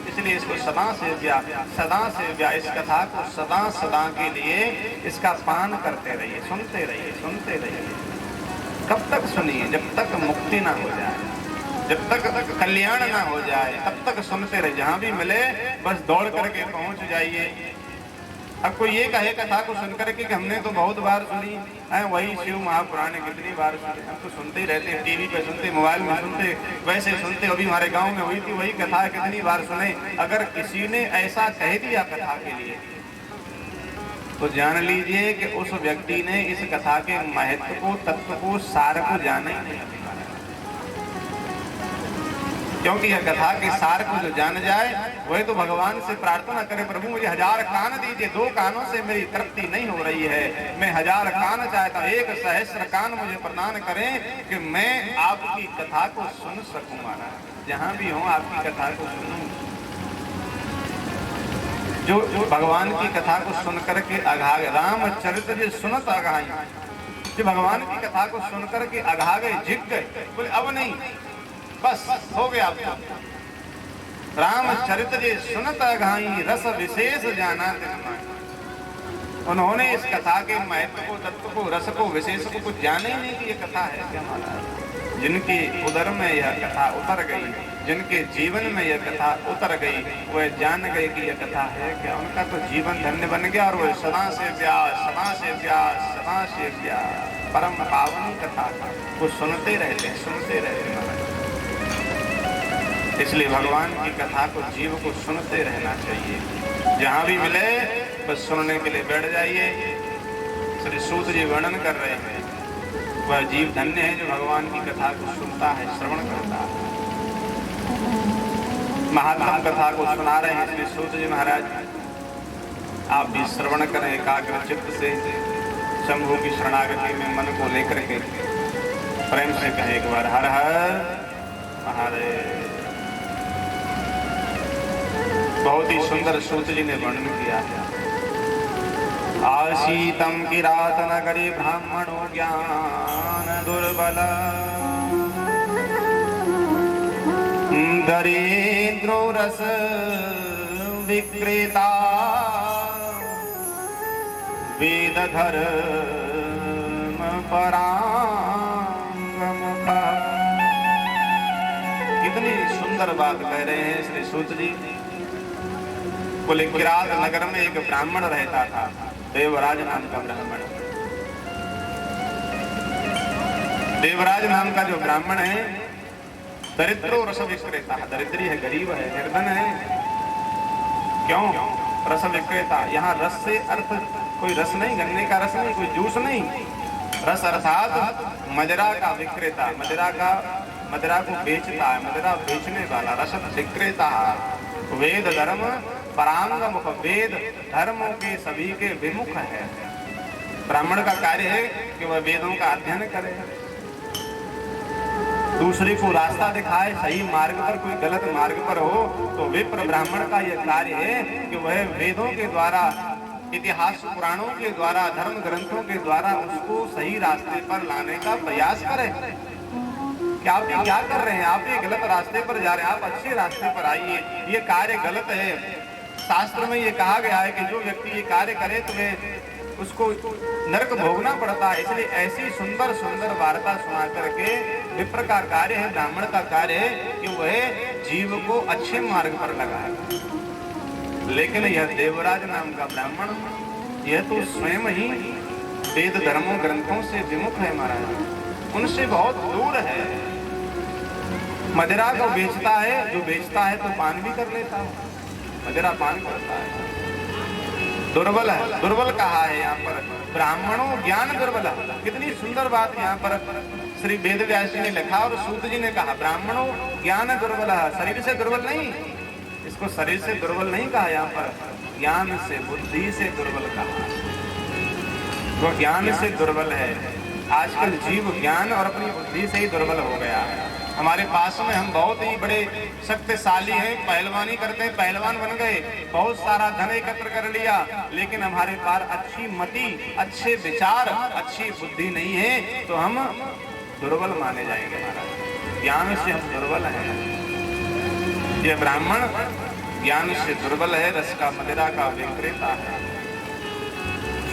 इसलिए इसको सदा सेव्या इस कथा को सदा सदा के लिए इसका पान करते रहिए, सुनते रहिए, सुनते रहिए। कब तक सुनिए? जब तक मुक्ति ना हो जाए, जब तक कल्याण ना हो जाए, तब तक सुनते रहिए। जहां भी मिले बस दौड़ करके पहुंच जाइए। अब कोई ये कहे कथा को सुनकर के कि हमने तो बहुत बार सुनी है, वही शिव महापुराण कितनी बार सुने, हम तो सुनते ही रहते हैं, टीवी पे सुनते, मोबाइल में सुनते, वैसे सुनते। अभी हमारे गांव में हुई थी वही कथा, कितनी बार सुने। अगर किसी ने ऐसा कह दिया कथा के लिए तो जान लीजिए कि उस व्यक्ति ने इस कथा के महत्व को, तत्व को, सार को जाना ही नहीं। क्योंकि यह कथा के सार को जो जान जाए वही तो भगवान से प्रार्थना करे, प्रभु मुझे 1000 कान दीजिए, 2 कानों से मेरी तृप्ति नहीं हो रही है, मैं 1000 कान चाहता, 1 सहस्र कान मुझे प्रदान करें कि मैं आपकी कथा को सुन सकूं। महाराज जहां भी हूं आपकी कथा को सुनूं। जो भगवान की कथा को सुन करके अघा गए, रामचरित जो सुनत अघाई, जो भगवान की कथा को सुन करके अघा गए, जिग गए, बोले अब नहीं, बस हो गया। रामचरित जे सुनत अघाई, रस विशेष जाना तिन। उन्होंने इस कथा के महत्व को, तत्व को, रस को, विशेष को कुछ जाने ही नहीं कि ये कथा है क्या। महाराज जिनके उदर में यह कथा उतर गई, जिनके जीवन में यह कथा उतर गई, वह जान गए कि यह कथा है क्या, उनका तो जीवन धन्य बन गया। और वह सदा से व्यास, सदा से व्यास, सदा से व्यास, परम पावन कथा वो सुनते रहते, सुनते रहते। इसलिए भगवान की कथा को, जीव को सुनते रहना चाहिए। जहां भी मिले बस सुनने के लिए बैठ जाइए। श्री सूत जी वर्णन कर रहे हैं, वह जीव धन्य है जो भगवान की कथा को सुनता है, श्रवण करता है। महात्मा कथा को सुना रहे हैं श्री सूत जी महाराज, आप भी श्रवण करें एकाग्र चित्त से, शंभु की शरणागति में मन को लेकर के प्रेम से कहें एक बार हर हर महादेव। बहुत ही सुंदर सूत जी ने वर्णन किया है। आशीतम किरात नगरी ब्राह्मणो ज्ञान दुर्बल, दरिद्रो रस विक्रेता, वेद धर्म परांगमुख। कितनी सुंदर बात कह रहे हैं श्री सूत जी। बोले किरात नगर में एक ब्राह्मण रहता था, देवराज नाम का ब्राह्मण। देवराज नाम का जो ब्राह्मण है, दरिद्रो रस विक्रेता, दरिद्री है, गरीब है, निर्धन है। क्यों? रस विक्रेता। यहाँ रस से अर्थ कोई रस नहीं, गन्ने का रस नहीं, कोई जूस नहीं, रस अर्थात मदिरा का विक्रेता, मदिरा को बेचता है, मदिरा बेचने वाला, रस विक्रेता। वेद धर्म परांगमुख, वेद धर्मों के सभी के विमुख है। ब्राह्मण का कार्य है कि वह वेदों का अध्ययन करे, दूसरे को रास्ता दिखाए, सही मार्ग पर, कोई गलत मार्ग पर हो तो विप्र ब्राह्मण का यह कार्य है कि वह वेदों के द्वारा, इतिहास पुराणों के द्वारा, धर्म ग्रंथों के द्वारा उसको सही रास्ते पर लाने का प्रयास करे। कि आप ये क्या कर रहे हैं, आप ये गलत रास्ते पर जा रहे हैं, आप अच्छे रास्ते पर आइए, ये कार्य गलत है। शास्त्र में ये कहा गया है कि जो व्यक्ति ये कार्य करे तो वह उसको नरक भोगना पड़ता है। इसलिए ऐसी सुंदर सुंदर वार्ता सुना करके विप्र का कार्य है, ब्राह्मण का कार्य है कि वह जीव को अच्छे मार्ग पर लगाए। लेकिन यह देवराज नाम का ब्राह्मण, यह तो स्वयं ही वेद धर्मों ग्रंथों से विमुख है महाराज, उनसे बहुत दूर है। मदिरा को बेचता है, जो बेचता है तो पान भी कर लेता है, मदिरा पान करता है। दुर्बल है, दुर्बल कहा है यहाँ पर, ब्राह्मणों ज्ञान दुर्बल। कितनी सुंदर बात यहाँ पर श्री वेद व्यास जी ने लिखा और सूत जी ने कहा, ब्राह्मणों ज्ञान दुर्बल, शरीर से दुर्बल नहीं, इसको शरीर से दुर्बल नहीं कहा, यहाँ पर ज्ञान से, बुद्धि से दुर्बल कहा। वो ज्ञान से दुर्बल है। आजकल जीव ज्ञान और अपनी बुद्धि से ही दुर्बल हो गया है। हमारे पास में हम बहुत ही बड़े शक्तिशाली हैं, पहलवानी करते हैं, पहलवान बन गए, बहुत सारा धन एकत्र कर लिया, लेकिन हमारे पास अच्छी मति, अच्छे विचार, अच्छी बुद्धि नहीं है तो हम दुर्बल माने जाएंगे महाराज। ज्ञान से हम दुर्बल हैं। ये ब्राह्मण ज्ञान से दुर्बल है, रस का, मदिरा का विक्रेता है,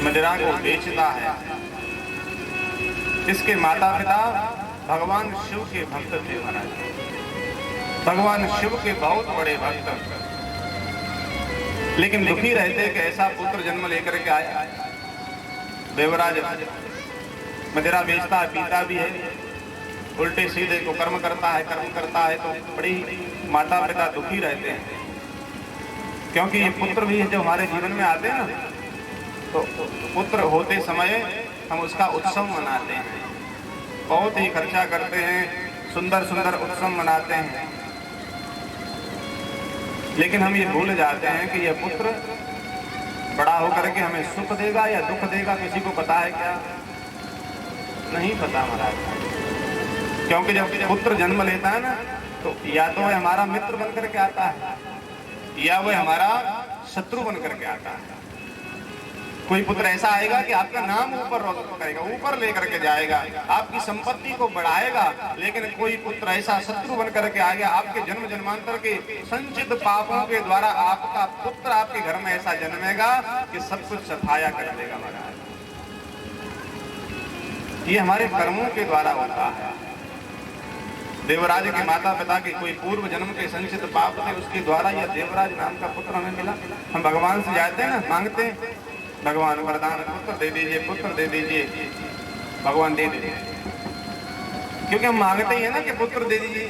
मदिरा को बेचता है। इसके माता पिता भगवान शिव के भक्त थे महाराज, भगवान शिव के बहुत बड़े भक्त, लेकिन दुखी रहते कि ऐसा पुत्र जन्म लेकर के आया। देवराज मदिरा बेचता है, पीता भी है, उल्टे सीधे को कर्म करता है तो बड़ी माता पिता दुखी रहते हैं। क्योंकि ये पुत्र भी जो हमारे जीवन में आते हैं ना, तो पुत्र होते समय हम उसका उत्सव मनाते हैं, बहुत ही खर्चा करते हैं, सुंदर सुंदर उत्सव मनाते हैं। लेकिन हम ये भूल जाते हैं कि यह पुत्र बड़ा होकर के हमें सुख देगा या दुख देगा, किसी को पता है क्या? नहीं पता महाराज। क्योंकि जब पुत्र जन्म लेता है ना, तो या तो वह हमारा मित्र बन करके आता है या वह हमारा शत्रु बन करके आता है। कोई पुत्र ऐसा आएगा कि आपका नाम ऊपर रोशन करेगा, ऊपर लेकर के जाएगा, आपकी संपत्ति को बढ़ाएगा। लेकिन कोई पुत्र ऐसा शत्रु बन करके आ गया, आपके जन्म जन्मांतर के संचित पापों के द्वारा आपका पुत्र आपके घर में ऐसा जन्मेगा कि सब कुछ सफाया कर देगा महाराज। ये हमारे कर्मों के द्वारा होता है। देवराज के माता पिता के कोई पूर्व जन्म के संचित पाप थे, उसके द्वारा यह देवराज नाम का पुत्र हमें मिला। हम भगवान से जाते हैं ना, मांगते हैं, भगवान वरदान पुत्र दे दीजिए, पुत्र दे दीजिए, भगवान दे दीजिए। क्योंकि हम मांगते ही है ना कि पुत्र दे दीजिए।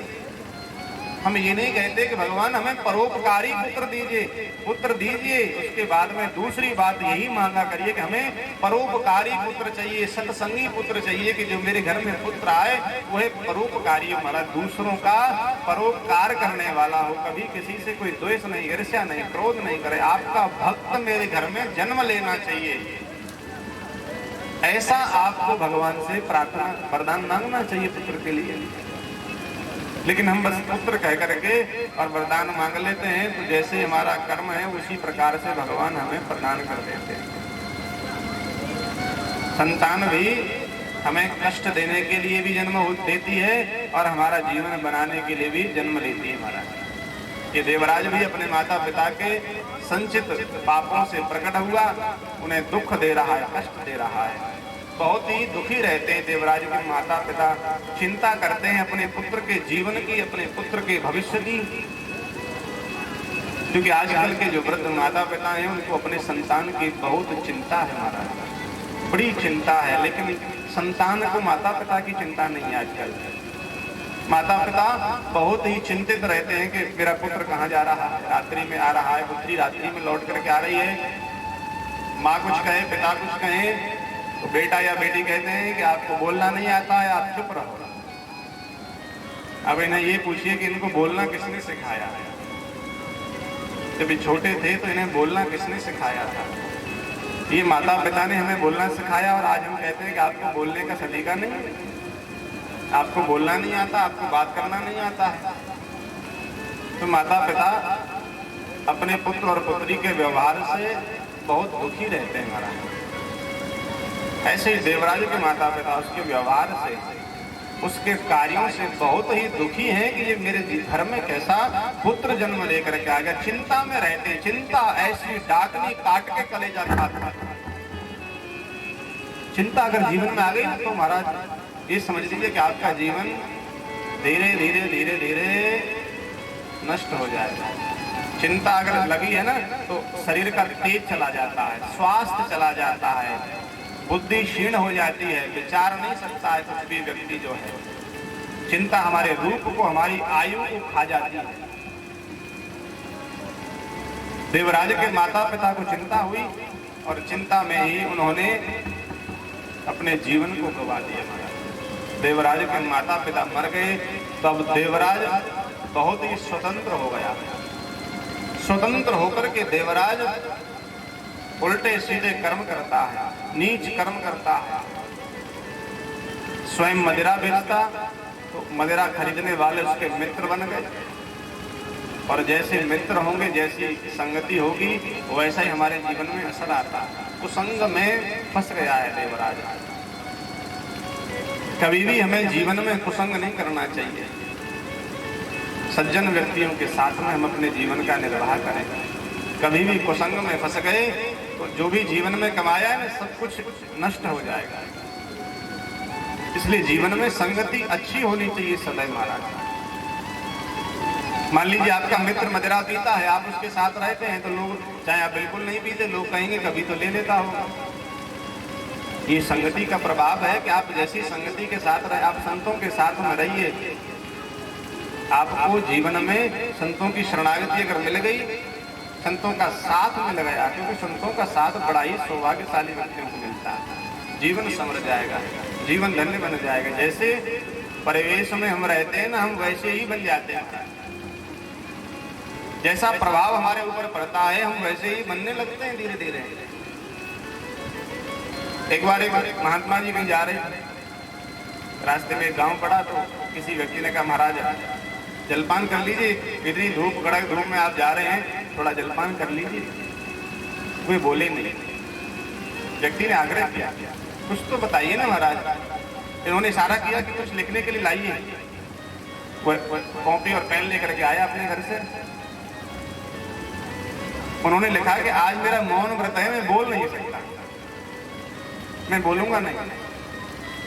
हम ये नहीं कहते कि भगवान हमें परोपकारी पुत्र दीजिए, पुत्र दीजिए। उसके बाद में दूसरी बात यही मांगा करिए कि हमें परोपकारी पुत्र चाहिए, सत्संगी पुत्र चाहिए, कि जो मेरे घर में पुत्र आए वह परोपकारी हो, हमारा दूसरों का परोपकार करने वाला हो, कभी किसी से कोई द्वेष नहीं, ईर्ष्या नहीं, क्रोध नहीं करे। आपका भक्त मेरे घर में जन्म लेना चाहिए, ऐसा आपको भगवान से प्रार्थना वरदान मांगना चाहिए पुत्र के लिए। लेकिन हम बस पुत्र कह करके और वरदान मांग लेते हैं, तो जैसे हमारा कर्म है उसी प्रकार से भगवान हमें प्रदान कर देते हैं। संतान भी हमें कष्ट देने के लिए भी जन्म देती है और हमारा जीवन बनाने के लिए भी जन्म लेती है महाराज। ये देवराज भी अपने माता पिता के संचित पापों से प्रकट हुआ, उन्हें दुख दे रहा है, कष्ट दे रहा है, बहुत ही दुखी रहते हैं। देवराज के माता पिता चिंता करते हैं अपने पुत्र के जीवन की, अपने पुत्र के भविष्य की, क्योंकि आजकल के जो वृद्ध माता पिता हैं उनको अपने संतान की बहुत चिंता है महाराज, बड़ी चिंता है। लेकिन संतान को माता पिता की चिंता नहीं है आजकल। माता पिता बहुत ही चिंतित रहते हैं कि मेरा पुत्र कहाँ जा रहा है, रात्रि में आ रहा है, पुत्री रात्रि में लौट करके आ रही है। माँ कुछ कहे, पिता कुछ कहे, तो बेटा या बेटी कहते हैं कि आपको बोलना नहीं आता है, आप चुप रहो। अब इन्हें ये पूछिए कि इनको बोलना किसने सिखाया है? जब ये छोटे थे तो इन्हें बोलना किसने सिखाया था? ये माता पिता ने हमें बोलना सिखाया, और आज हम कहते हैं कि आपको बोलने का सलीका नहीं है, आपको बोलना नहीं आता, आपको बात करना नहीं आता है। तो माता पिता अपने पुत्र और पुत्री के व्यवहार से बहुत दुखी रहते हैं महाराज। ऐसे ही देवराज के माता पिता उसके व्यवहार से, उसके कार्यों से बहुत ही दुखी हैं कि ये मेरे घर में कैसा पुत्र जन्म लेकर के आ गया। चिंता में रहते, चिंता ऐसी डाकनी काट के कलेजा खाता। चिंता अगर जीवन में आ गई तो महाराज ये समझ लीजिए कि आपका जीवन धीरे धीरे धीरे धीरे नष्ट हो जाएगा। चिंता अगर लगी है ना तो शरीर का तेज चला जाता है, स्वास्थ्य चला जाता है, बुद्धि क्षीण हो जाती है, विचार नहीं सकता है कुछ भी व्यक्ति जो है। चिंता हमारे रूप को, हमारी आयु को खा जाती है। देवराज के माता पिता को चिंता हुई और चिंता में ही उन्होंने अपने जीवन को गवा दिया। देवराज के माता पिता मर गए, तब देवराज बहुत ही स्वतंत्र हो गया। स्वतंत्र होकर के देवराज उल्टे सीधे कर्म करता है, नीच कर्म करता है। स्वयं मदिरा बेचता, तो मदिरा खरीदने वाले उसके मित्र बन गए, और जैसे मित्र होंगे, जैसी संगति होगी, वैसा ही हमारे जीवन में असर आता है। कुसंग में फंस गया है देवराज। कभी भी हमें जीवन में कुसंग नहीं करना चाहिए। सज्जन व्यक्तियों के साथ में हम अपने जीवन का निर्वाह करें। कभी भी कुसंग में फंस गए तो जो भी जीवन में कमाया है सब कुछ नष्ट हो जाएगा। इसलिए जीवन में संगति अच्छी होनी चाहिए सदैव महाराज। मान लीजिए आपका मित्र मदिरा पीता है, आप उसके साथ रहते हैं, तो लोग, चाहे आप बिल्कुल नहीं पीते, लोग कहेंगे कभी तो ले लेता होगा। ये संगति का प्रभाव है कि आप जैसी संगति के साथ रहे, आप संतों के साथ में रहिए, आपको जीवन में संतों की शरणागति अगर मिल गई, संतों का साथ मिल गया, क्योंकि संतों का साथ बड़ा ही सौभाग्यशाली व्यक्तियों को मिलता है, जीवन संवर जाएगा, जीवन धन्य बन जाएगा। जैसे परिवेश में हम रहते हैं ना, हम वैसे ही बन जाते हैं। जैसा प्रभाव हमारे ऊपर पड़ता है हम वैसे ही बनने लगते हैं धीरे धीरे। एक बार एक महात्मा जी कहीं जा रहे थे, रास्ते में एक गांव पड़ा तो किसी व्यक्ति ने कहा महाराज जलपान कर लीजिए, इतनी धूप कड़क धूप में आप जा रहे हैं, थोड़ा जलपान कर लीजिए। कोई बोले नहीं। व्यक्ति ने आग्रह किया कुछ तो बताइए ना महाराज। इन्होंने इशारा किया कि कुछ लिखने के लिए लाइए। कॉपी और पेन लेकर के आया अपने घर से। उन्होंने लिखा कि आज मेरा मौन व्रत है, मैं बोल नहीं सकता, मैं बोलूंगा नहीं,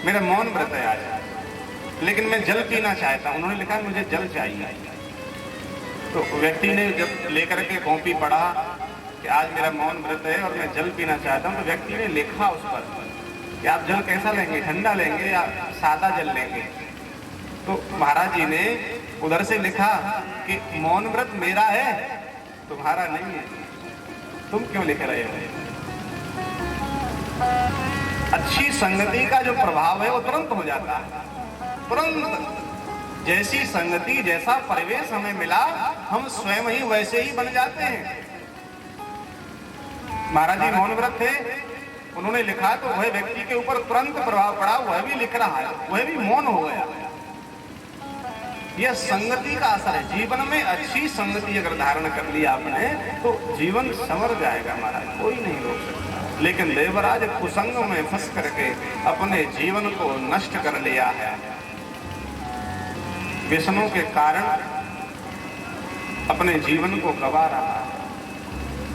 मेरा मौन व्रत है आज, लेकिन मैं जल पीना चाहता हूं। उन्होंने लिखा मुझे जल चाहिए। तो व्यक्ति ने जब लेकर के कॉपी पढ़ा कि आज मेरा मौन व्रत है और मैं जल पीना चाहता हूं, तो व्यक्ति ने लिखा उस पर कि आप जल कैसा लेंगे, ठंडा लेंगे या सादा जल लेंगे। तो महाराज जी ने उधर से लिखा कि मौन व्रत मेरा है, तुम्हारा नहीं है, तुम क्यों लिख रहे हो। अच्छी संगति का जो प्रभाव है वो तुरंत हो जाता है, तुरंत। जैसी संगति जैसा परिवेश हमें मिला हम स्वयं ही वैसे ही बन जाते हैं। महाराज जी मौन व्रत थे, उन्होंने लिखा तो वह व्यक्ति के ऊपर तुरंत प्रभाव पड़ा, वह भी लिख रहा है, वह भी मौन हो गया। यह संगति का असर है। जीवन में अच्छी संगति अगर धारण कर लिया आपने तो जीवन संवर जाएगा महाराज, कोई नहीं रोक सकता। लेकिन देवराज कुसंग में फंस करके अपने जीवन को नष्ट कर लिया है। व्यसनों के कारण अपने जीवन को गवा रहा है।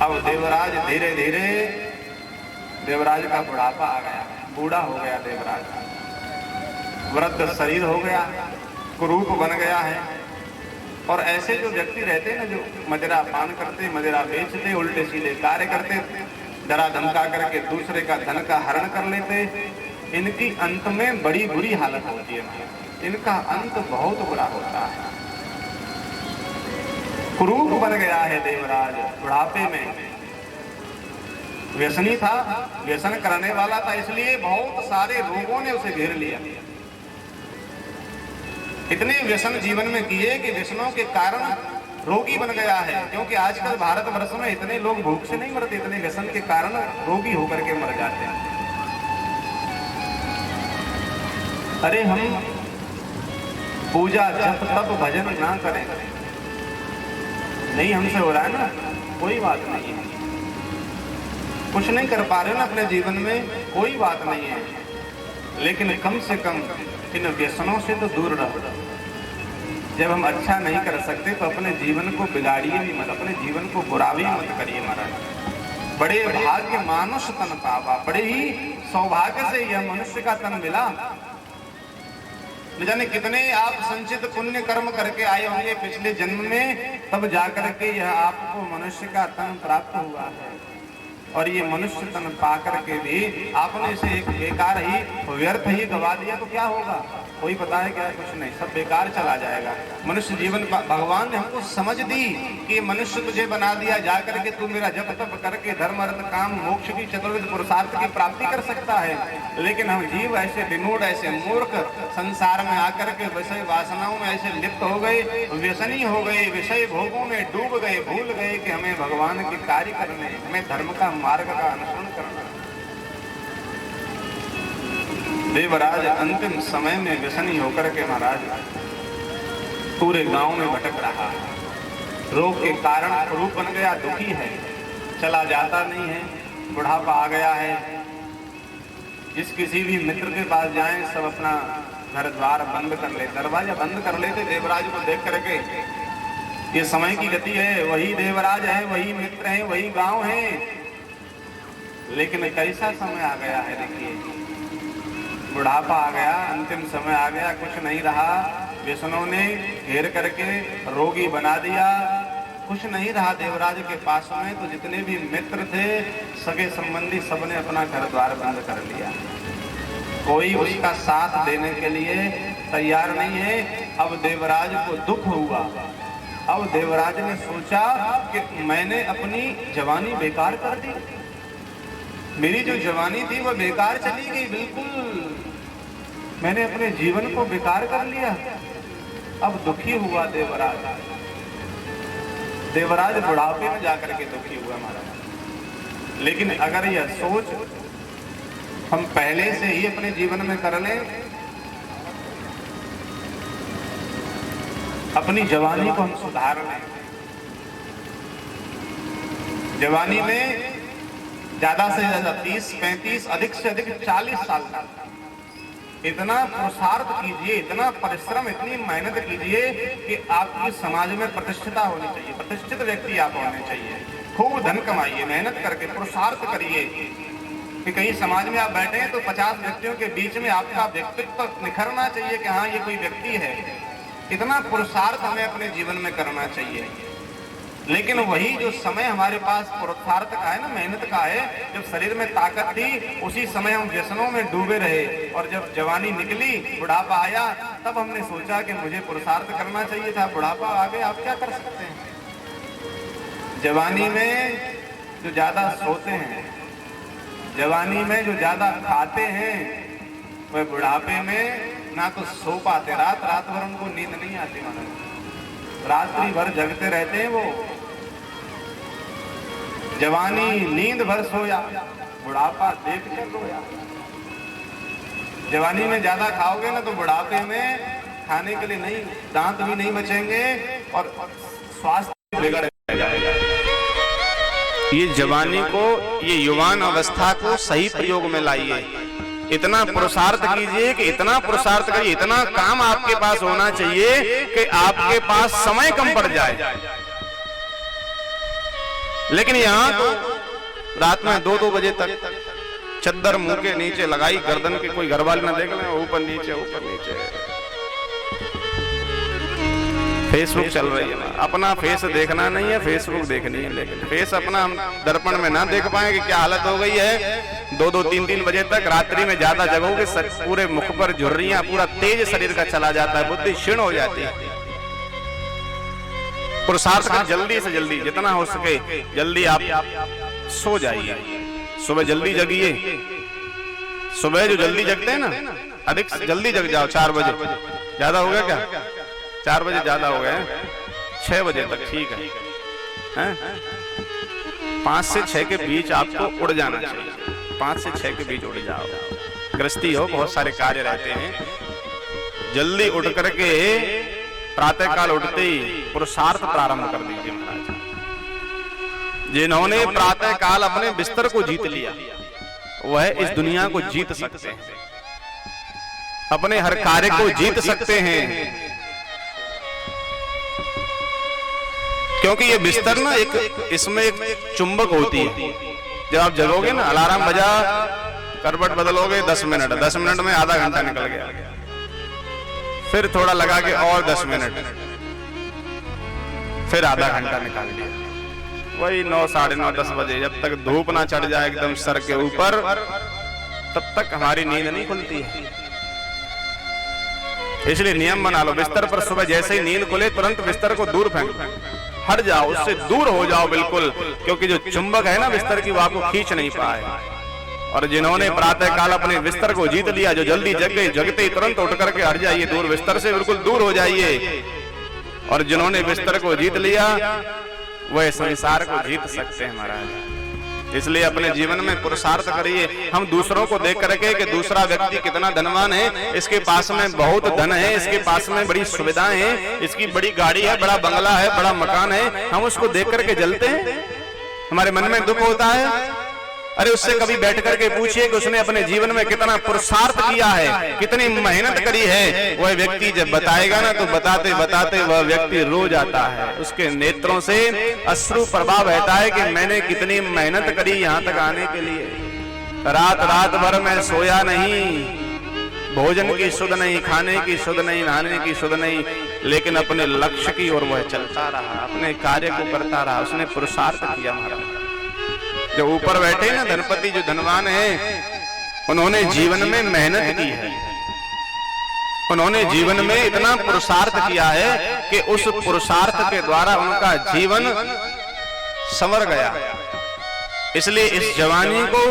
अब देवराज धीरे धीरे देवराज का बुढ़ापा आ गया, बूढ़ा हो गया देवराज, वृद्ध शरीर हो गया, कुरूप बन गया है। और ऐसे जो व्यक्ति रहते ना, जो मदिरा पान करते, मदिरा बेचते, उल्टे सीधे कार्य करते, डरा धमका करके दूसरे का धन का हरण कर लेते, इनकी अंत में बड़ी बुरी हालत होती है। इनका अंत बहुत बुरा होता है। कुरूप बन गया है देवराज बुढ़ापे में। व्यसनी था, व्यसन करने वाला था, इसलिए बहुत सारे रोगों ने उसे घेर लिया। इतने व्यसन जीवन में किए कि व्यसनों के कारण रोगी बन गया है। क्योंकि आजकल भारतवर्ष में इतने लोग भूख से नहीं मरते, इतने व्यसन के कारण रोगी होकर के मर जाते हैं। अरे हम पूजा जप तप भजन ना करें, नहीं हमसे हो रहा है ना, कोई बात नहीं है। कुछ नहीं कर पा रहे हो ना अपने जीवन में, कोई बात नहीं है, लेकिन कम से कम इन व्यसनों से तो दूर रहो। जब हम अच्छा नहीं कर सकते तो अपने जीवन को बिगाड़िए भी मत, अपने जीवन को बुरा भी मत करिए महाराज। बड़े भाग्य मानुष तन पावा, बड़े ही सौभाग्य से यह मनुष्य का तन मिला। न जाने कितने आप संचित पुण्य कर्म करके आए होंगे पिछले जन्म में, तब जाकर के यह आपको मनुष्य का तन प्राप्त हुआ है। और ये मनुष्य तन पाकर के भी आपने इसे एक बेकार ही व्यर्थ ही गवा दिया तो क्या होगा, कोई पता है क्या, कुछ नहीं, सब बेकार चला जाएगा। मनुष्य जीवन भगवान ने हमको समझ दी कि मनुष्य तुझे बना दिया, जाकर के तू मेरा जप तप करके धर्म अर्थ काम मोक्ष की चतुर्विध पुरुषार्थ की प्राप्ति कर सकता है। लेकिन हम जीव ऐसे विमूढ़, ऐसे मूर्ख संसार में आकर के विषय वासनाओं में ऐसे लिप्त हो गए, व्यसनी हो गए, विषय भोगों में डूब गए, भूल गए कि हमें भगवान के कार्य करने, हमें धर्म का मार्ग का अनुसरण करना। देवराज अंतिम समय में व्यसनी होकर के महाराज पूरे गांव में भटक रहा, रोग के कारण कुरूप बन गया, दुखी है, चला जाता नहीं है, बुढ़ापा आ गया है। जिस किसी भी मित्र के पास जाएं सब अपना घर द्वार बंद कर ले, दरवाजा बंद कर लेते देवराज को देख करके। ये समय की गति है, वही देवराज है, वही मित्र है, वही गांव है। लेकिन कैसा समय आ गया है, देखिए बुढ़ापा आ गया, अंतिम समय आ गया, कुछ नहीं रहा, व्यसनों ने घेर करके रोगी बना दिया, कुछ नहीं रहा देवराज के पास में। तो जितने भी मित्र थे, सगे संबंधी, सबने अपना घर द्वार बंद कर लिया, कोई उसका साथ देने के लिए तैयार नहीं है। अब देवराज को दुख हुआ, अब देवराज ने सोचा कि मैंने अपनी जवानी बेकार कर दी, मेरी जो जवानी थी वह बेकार चली गई, बिल्कुल मैंने अपने जीवन को बेकार कर लिया। अब दुखी हुआ देवराज, देवराज बुढ़ापे में जाकर के दुखी हुआ महाराज। लेकिन अगर यह सोच हम पहले से ही अपने जीवन में कर लें, अपनी जवानी को हम सुधार लें, जवानी में ज्यादा से ज्यादा 30, 35, अधिक से अधिक 40 साल तक इतना पुरुषार्थ कीजिए, इतना परिश्रम, इतनी मेहनत कीजिए कि आपकी समाज में प्रतिष्ठिता होनी चाहिए, प्रतिष्ठित व्यक्ति आप होने चाहिए। खूब धन कमाइए, मेहनत करके पुरुषार्थ करिए कि कहीं समाज में आप बैठे हैं तो 50 व्यक्तियों के बीच में आपका व्यक्तित्व निखरना चाहिए कि हाँ ये कोई व्यक्ति है। इतना पुरुषार्थ हमें अपने जीवन में करना चाहिए। लेकिन वही जो समय हमारे पास पुरुषार्थ का है ना, मेहनत का है, जब शरीर में ताकत थी उसी समय हम व्यसनों में डूबे रहे, और जब जवानी निकली, बुढ़ापा आया, तब हमने सोचा कि मुझे पुरुषार्थ करना चाहिए था। बुढ़ापा आ गया, आप क्या कर सकते हैं। जवानी में जो ज्यादा सोते हैं, जवानी में जो ज्यादा खाते हैं, वह बुढ़ापे में ना तो सो पाते, रात रात भर उनको नींद नहीं आती महाराज, रात्रि भर जगते रहते हैं वो। जवानी नींद भर सोया, बुढ़ापा देख कर रोया। जवानी में ज्यादा खाओगे ना तो बुढ़ापे में खाने के लिए नहीं, दांत भी नहीं बचेंगे और स्वास्थ्य बिगड़ जाएगा। ये जवानी को, ये युवान अवस्था को सही प्रयोग में लाइए। इतना पुरुषार्थ कीजिए कि इतना पुरुषार्थ करिए, इतना काम आपके पास होना चाहिए कि आपके पास समय कम पड़ जाए। लेकिन यहाँ तो रात में 2-2 बजे तक चद्दर मुंह के नीचे लगाई, गर्दन के कोई घर वाले ना देख लें, ऊपर नीचे ऊपर नीचे। फेसबुक चल रही है, अपना फेस देखना नहीं है, फेसबुक देखनी है। लेकिन फेस अपना हम दर्पण में ना देख पाए कि क्या हालत हो गई है। 2-2, 3-3 बजे तक रात्रि में ज्यादा जगहोगे, पूरे मुख पर झुर्रियां, पूरा तेज शरीर का चला जाता है, बुद्धि क्षीण हो जाती है। पुरुषार्थ कर जल्दी से जल्दी, जितना हो सके जल्दी आप सो जाइए। सुबह जल्दी जगिए। सुबह जो जल्दी जगते हैं ना, अधिक जल्दी जग जाओ। 4 बजे ज्यादा हो गया क्या? 4 बजे ज्यादा हो गए। 6 बजे तक ठीक है। 5 से 6 के बीच आपको उड़ जाना चाहिए। 5 से 6 के बीच उड़ जाओ। गृहस्थी हो, बहुत सारे कार्य रहते हैं। जल्दी उठ करके प्रातः काल उठते ही पुरुषार्थ प्रारंभ कर दीजिए महाराज। जिन्होंने प्रातः काल अपने बिस्तर को जीत लिया, वह इस दुनिया को जीत सकते हैं, अपने हर कार्य को जीत सकते हैं। क्योंकि ये बिस्तर ना, एक इसमें एक चुंबक होती है। जब आप जगोगे ना, अलार्म बजा, करवट बदलोगे 10 मिनट, 10 मिनट में आधा घंटा निकल गया, फिर थोड़ा लगा के और 10 मिनट, फिर आधा घंटा निकाल लिया। वही 9, 9:30, 10 बजे, जब तक धूप ना चढ़ जाए एकदम सर के ऊपर, तब तक हमारी नींद नहीं खुलती है। इसलिए नियम बना लो, बिस्तर पर सुबह जैसे ही नींद खुले तुरंत बिस्तर को दूर फेंक, हट जाओ, उससे दूर हो जाओ बिल्कुल। क्योंकि जो चुंबक है ना बिस्तर की, वो आपको खींच नहीं पाए। और जिन्होंने प्रातः काल अपने बिस्तर को जीत लिया, जो जल्दी जग गए, जगते ही तुरंत उठ करके हट जाइए दूर, बिस्तर से बिल्कुल दूर हो जाइए। और जिन्होंने बिस्तर को जीत लिया, वह संसार को जीत सकते हैं महाराज। इसलिए अपने जीवन में पुरुषार्थ करिए। हम दूसरों को देख करके कि दूसरा व्यक्ति कितना धनवान है, इसके पास में बहुत धन है, इसके पास में बड़ी सुविधाएं हैं, इसकी बड़ी गाड़ी है, बड़ा बंगला है, बड़ा मकान है, हम उसको देख करके जलते हैं, हमारे मन में दुख होता है। अरे उससे कभी बैठ करके पूछिए कि उसने अपने जीवन में कितना पुरुषार्थ किया है, कितनी मेहनत करी है। वह व्यक्ति जब बताएगा ना, तो बताते बताते वह व्यक्ति रो जाता है। उसके नेत्रों से अश्रु प्रभाव रहता है कि मैंने कितनी मेहनत करी यहाँ तक आने के लिए। रात रात भर मैं सोया नहीं, भोजन की सुध नहीं, खाने की सुध नहीं, नहाने की सुध नहीं, लेकिन अपने लक्ष्य की ओर वह चलता रहा, अपने कार्य को करता रहा। उसने पुरुषार्थ किया महाराज। जो ऊपर बैठे ना धनपति, जो धनवान है, उन्होंने जीवन में मेहनत की है, उन्होंने जीवन में इतना पुरुषार्थ किया है कि उस पुरुषार्थ के द्वारा उनका जीवन संवर गया। इसलिए इस जवानी को,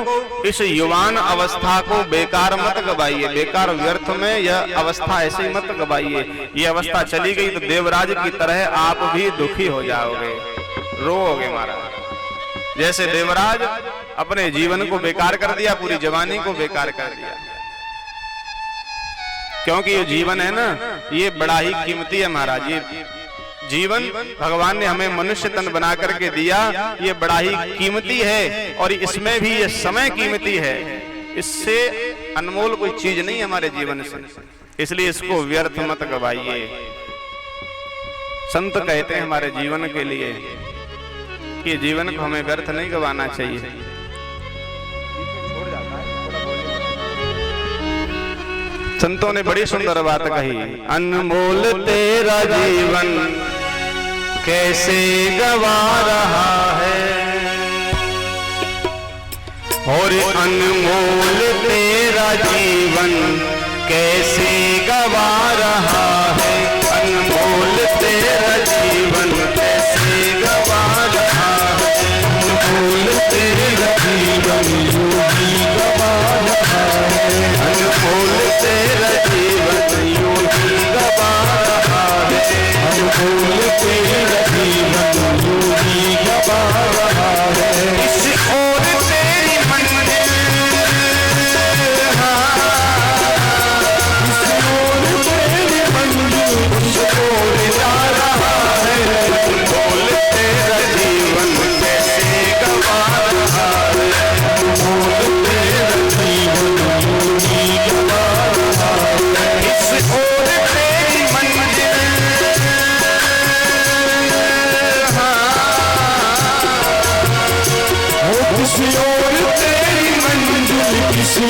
इस युवान अवस्था को बेकार मत गवाइए, बेकार व्यर्थ में यह अवस्था ऐसे ही मत गवाइए। ये अवस्था चली गई तो देवराज की तरह आप भी दुखी हो जाओगे। रोओगे महाराज। जैसे देवराज अपने जीवन को बेकार कर दिया, पूरी जवानी को बेकार कर दिया, क्योंकि ये जीवन है ना, ये बड़ा ही कीमती है महाराज। ये जीवन भगवान ने हमें मनुष्य तन बना करके दिया, ये बड़ा ही कीमती है, और इसमें भी ये समय कीमती है, इससे अनमोल कोई चीज नहीं है हमारे जीवन से, इसलिए इसको व्यर्थ मत गवाइए। संत कहते हैं हमारे जीवन के लिए कि जीवन को हमें व्यर्थ नहीं गवाना चाहिए। संतों ने बड़ी सुंदर बात कही, अनमोल तेरा जीवन कैसे गवा रहा है, और अनमोल तेरा जीवन कैसे गवा रहा है, अनमोल तेरा जीवन कैसे गवा रहा है, अनमोल तेरा जीवन योगी गवा रहा है, अनमोल तेरा जीवन योगी गवा रहा है, अनमोल तेरा जीवन योगी गवा रहा है। इस ओर तेरी मंजिल, इस ओर तेरी मंजिल, उस ओर जा रहा है, अनमोल तेरा जीवन कैसे गवा रहा है, अनमोल तेरा जीवन योगी गवा रहा है। इस ओर तेरी मंजिल, किसी और तेरी मंजिल, किसी